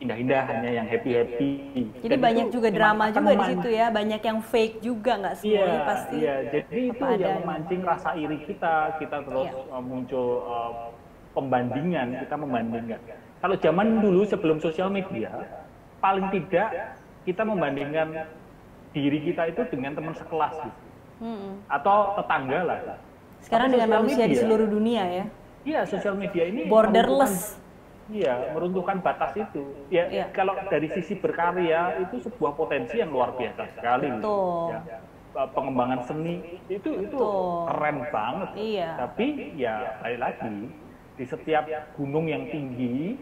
Speaker 1: indah-indah, hanya yang happy-happy.
Speaker 2: Jadi banyak juga drama juga di situ ya, banyak yang fake juga, nggak semuanya pasti.
Speaker 1: Iya, jadi itu yang memancing rasa iri kita terus muncul pembandingan, kita membandingkan. Kalau zaman dulu sebelum sosial media, paling tidak kita membandingkan diri kita itu dengan teman sekelas gitu. Atau tetangga lah.
Speaker 2: Sekarang dengan manusia di seluruh dunia ya?
Speaker 1: Iya, sosial media ini
Speaker 2: borderless.
Speaker 1: Iya, meruntuhkan batas itu. Ya, kalau dari sisi berkarya itu sebuah potensi yang luar biasa sekali.
Speaker 2: Betul.
Speaker 1: Ya, pengembangan seni itu keren banget.
Speaker 2: Iya.
Speaker 1: Tapi ya balik lagi di setiap gunung yang tinggi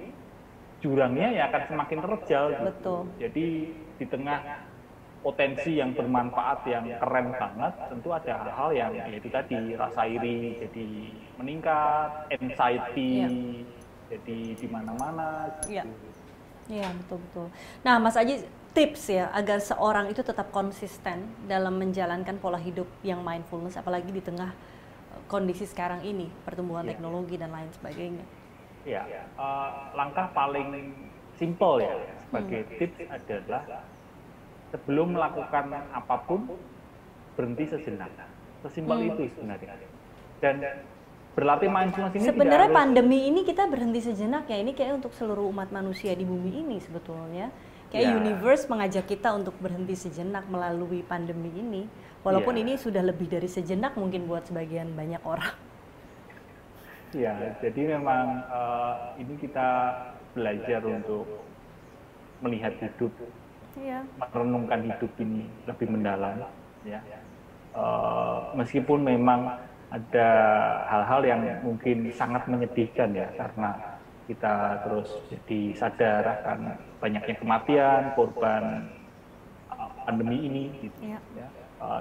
Speaker 1: jurangnya ya akan semakin terjal.
Speaker 2: Betul.
Speaker 1: Jadi di tengah potensi yang bermanfaat yang keren banget, tentu ada hal-hal yang yaitu tadi rasa iri jadi meningkat, anxiety. Jadi di mana-mana.
Speaker 2: Iya, betul. Nah, Mas Aji, tips ya agar seorang itu tetap konsisten dalam menjalankan pola hidup yang mindfulness, apalagi di tengah kondisi sekarang ini, pertumbuhan teknologi dan lain sebagainya.
Speaker 1: Iya, langkah paling simpel ya sebagai tips adalah sebelum melakukan apapun berhenti sejenak. Sesimpel itu sebenarnya. Dan berlatih mindfulness ini
Speaker 2: sebenarnya pandemi ini kita berhenti sejenak ya, ini kayak untuk seluruh umat manusia di bumi ini sebetulnya kayak universe mengajak kita untuk berhenti sejenak melalui pandemi ini, walaupun ini sudah lebih dari sejenak mungkin buat sebagian banyak orang.
Speaker 1: Ya, jadi memang ini kita belajar untuk melihat hidup, merenungkan hidup ini lebih mendalam ya. Meskipun memang ada hal-hal yang mungkin sangat menyedihkan ya, karena kita terus jadi sadar akan banyaknya kematian korban pandemi ini gitu.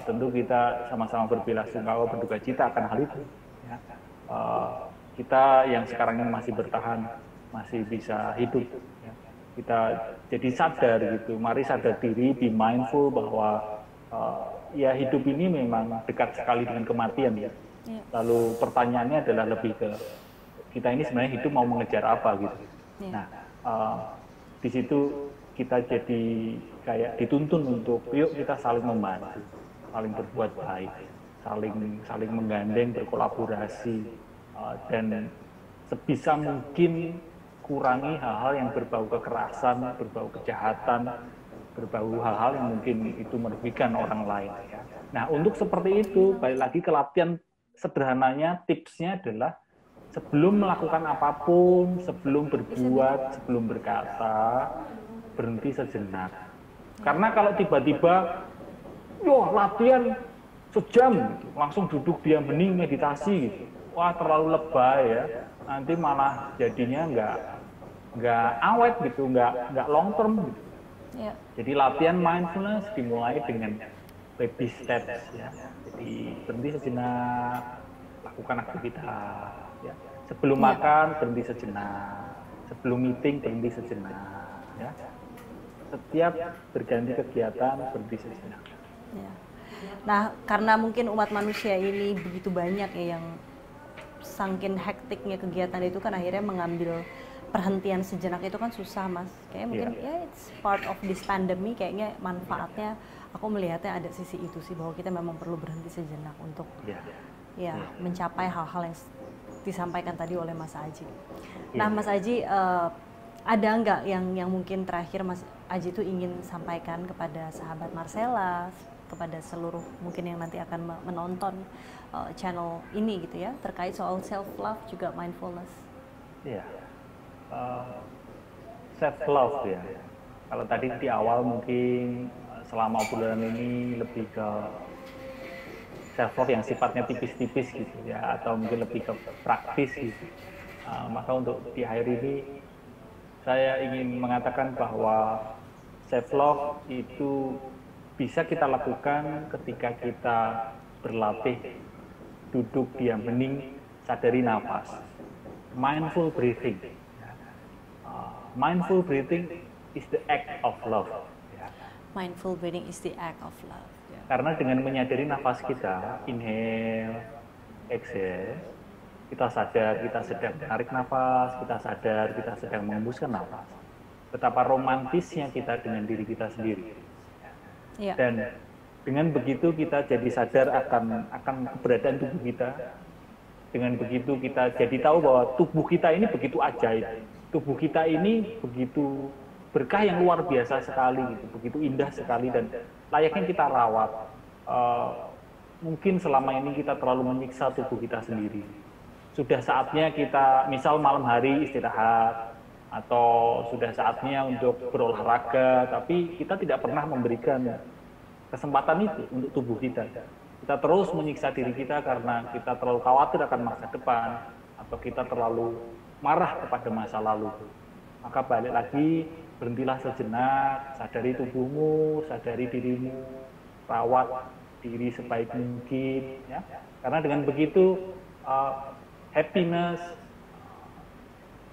Speaker 1: Tentu kita sama-sama berbelasungkawa, berduka cita akan hal itu ya. Kita yang sekarang ini masih bertahan, masih bisa hidup ya. Kita jadi sadar gitu, mari sadar diri, be mindful bahwa ya hidup ini memang dekat sekali dengan kematian ya. Lalu pertanyaannya adalah lebih ke kita ini sebenarnya hidup mau mengejar apa gitu. Nah, di situ kita jadi kayak dituntun untuk yuk kita saling membantu, saling berbuat baik, saling menggandeng, berkolaborasi, dan sebisa mungkin kurangi hal-hal yang berbau kekerasan, berbau kejahatan, berbau hal-hal yang mungkin itu merugikan orang lain. Nah, untuk seperti itu balik lagi ke latihan. Sederhananya tipsnya adalah sebelum melakukan apapun, sebelum berbuat, sebelum berkata, berhenti sejenak. Karena kalau tiba-tiba, latihan sejam, langsung duduk diam hening meditasi, gitu. Wah terlalu lebay ya. Nanti malah jadinya nggak awet gitu, nggak long term gitu. Jadi latihan mindfulness dimulai dengan baby steps ya. Jadi berhenti sejenak, lakukan aktivitas ya. Sebelum makan berhenti sejenak, sebelum meeting berhenti sejenak ya. Setiap berganti kegiatan berhenti sejenak.
Speaker 2: Nah, karena mungkin umat manusia ini begitu banyak ya yang saking hektiknya kegiatan itu kan akhirnya mengambil perhentian sejenak itu kan susah, Mas. Kayaknya mungkin it's part of this pandemic, kayaknya manfaatnya aku melihatnya ada sisi itu sih, bahwa kita memang perlu berhenti sejenak untuk mencapai hal-hal yang disampaikan tadi oleh Mas Aji. Nah, Mas Aji, ada nggak yang mungkin terakhir Mas Aji itu ingin sampaikan kepada sahabat Marcella, kepada seluruh mungkin yang nanti akan menonton channel ini gitu ya, terkait soal self love juga mindfulness?
Speaker 1: Iya, self love ya. Kalau tadi di awal mungkin selama obrolan ini lebih ke self love yang sifatnya tipis-tipis gitu ya, atau mungkin lebih ke praktis gitu. Maka untuk di akhir ini saya ingin mengatakan bahwa self love itu bisa kita lakukan ketika kita berlatih duduk diam hening, sadari nafas, mindful breathing. Mindful breathing is the act of love.
Speaker 2: Mindful breathing is the act of love.
Speaker 1: Karena dengan menyadari nafas kita, inhale, exhale, kita sadar kita sedang menarik nafas, kita sadar kita sedang mengembuskan nafas. Betapa romantisnya kita dengan diri kita sendiri.
Speaker 2: Ya.
Speaker 1: Dan dengan begitu kita jadi sadar akan keberadaan tubuh kita. Dengan begitu kita jadi tahu bahwa tubuh kita ini begitu ajaib. Tubuh kita ini begitu berkah yang luar biasa sekali, gitu, begitu indah sekali dan layaknya kita rawat. Mungkin selama ini kita terlalu menyiksa tubuh kita sendiri. Sudah saatnya kita, misal malam hari istirahat, atau sudah saatnya untuk berolahraga, tapi kita tidak pernah memberikan kesempatan itu untuk tubuh kita. Kita terus menyiksa diri kita karena kita terlalu khawatir akan masa depan, atau kita terlalu marah kepada masa lalu. Maka balik lagi, berhentilah sejenak, sadari tubuhmu, sadari dirimu, rawat diri sebaik mungkin, ya. Karena dengan begitu happiness,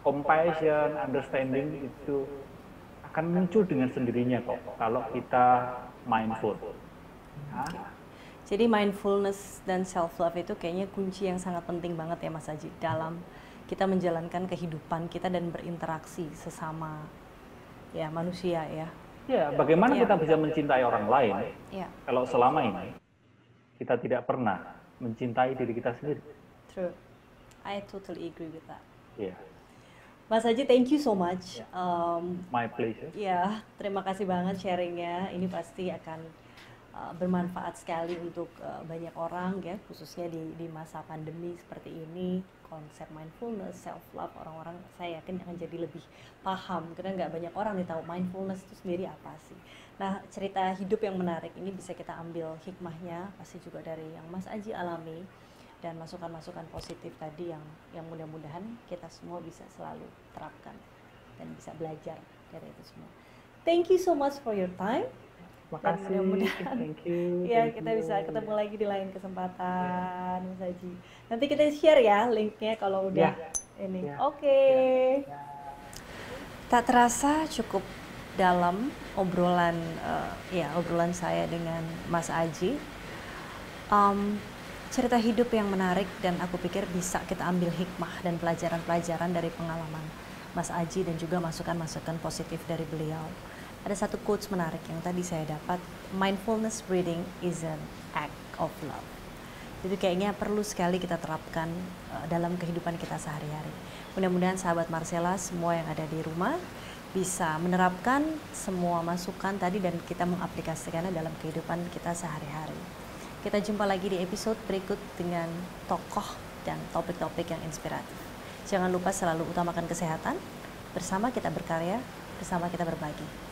Speaker 1: compassion, understanding itu akan muncul dengan sendirinya kok kalau kita mindful.
Speaker 2: Okay. Jadi mindfulness dan self love itu kayaknya kunci yang sangat penting banget ya Mas Aji dalam kita menjalankan kehidupan kita dan berinteraksi sesama ya manusia ya.
Speaker 1: Ya, bagaimana kita bisa mencintai orang lain kalau selama ini kita tidak pernah mencintai diri kita sendiri?
Speaker 2: True. I totally agree with that.
Speaker 1: Yeah.
Speaker 2: Mas Aji, thank you so much.
Speaker 1: My pleasure.
Speaker 2: Ya, terima kasih banget sharingnya. Ini pasti akan bermanfaat sekali untuk banyak orang ya, khususnya di masa pandemi seperti ini. Konsep mindfulness, self love, orang-orang saya yakin akan jadi lebih paham. Karena nggak banyak orang nih tahu mindfulness itu sendiri apa sih. Nah, cerita hidup yang menarik ini bisa kita ambil hikmahnya pasti juga dari yang Mas Aji alami. Dan masukan-masukan positif tadi yang mudah-mudahan kita semua bisa selalu terapkan dan bisa belajar dari itu semua. Thank you so much for your time.
Speaker 1: Makasih.
Speaker 2: Mudah-mudahan
Speaker 1: thank you.
Speaker 2: Ya, kita bisa ketemu lagi di lain kesempatan, Mas Haji. Nanti kita share ya linknya kalau udah ini. Oke. Tak terasa cukup dalam obrolan obrolan saya dengan Mas Aji. Cerita hidup yang menarik dan aku pikir bisa kita ambil hikmah dan pelajaran-pelajaran dari pengalaman Mas Aji dan juga masukan-masukan positif dari beliau. Ada satu quotes menarik yang tadi saya dapat, mindfulness breathing is an act of love. Jadi kayaknya perlu sekali kita terapkan dalam kehidupan kita sehari-hari. Mudah-mudahan sahabat Marcella semua yang ada di rumah bisa menerapkan semua masukan tadi dan kita mengaplikasikannya dalam kehidupan kita sehari-hari. Kita jumpa lagi di episode berikut dengan tokoh dan topik-topik yang inspiratif. Jangan lupa selalu utamakan kesehatan. Bersama kita berkarya, bersama kita berbagi.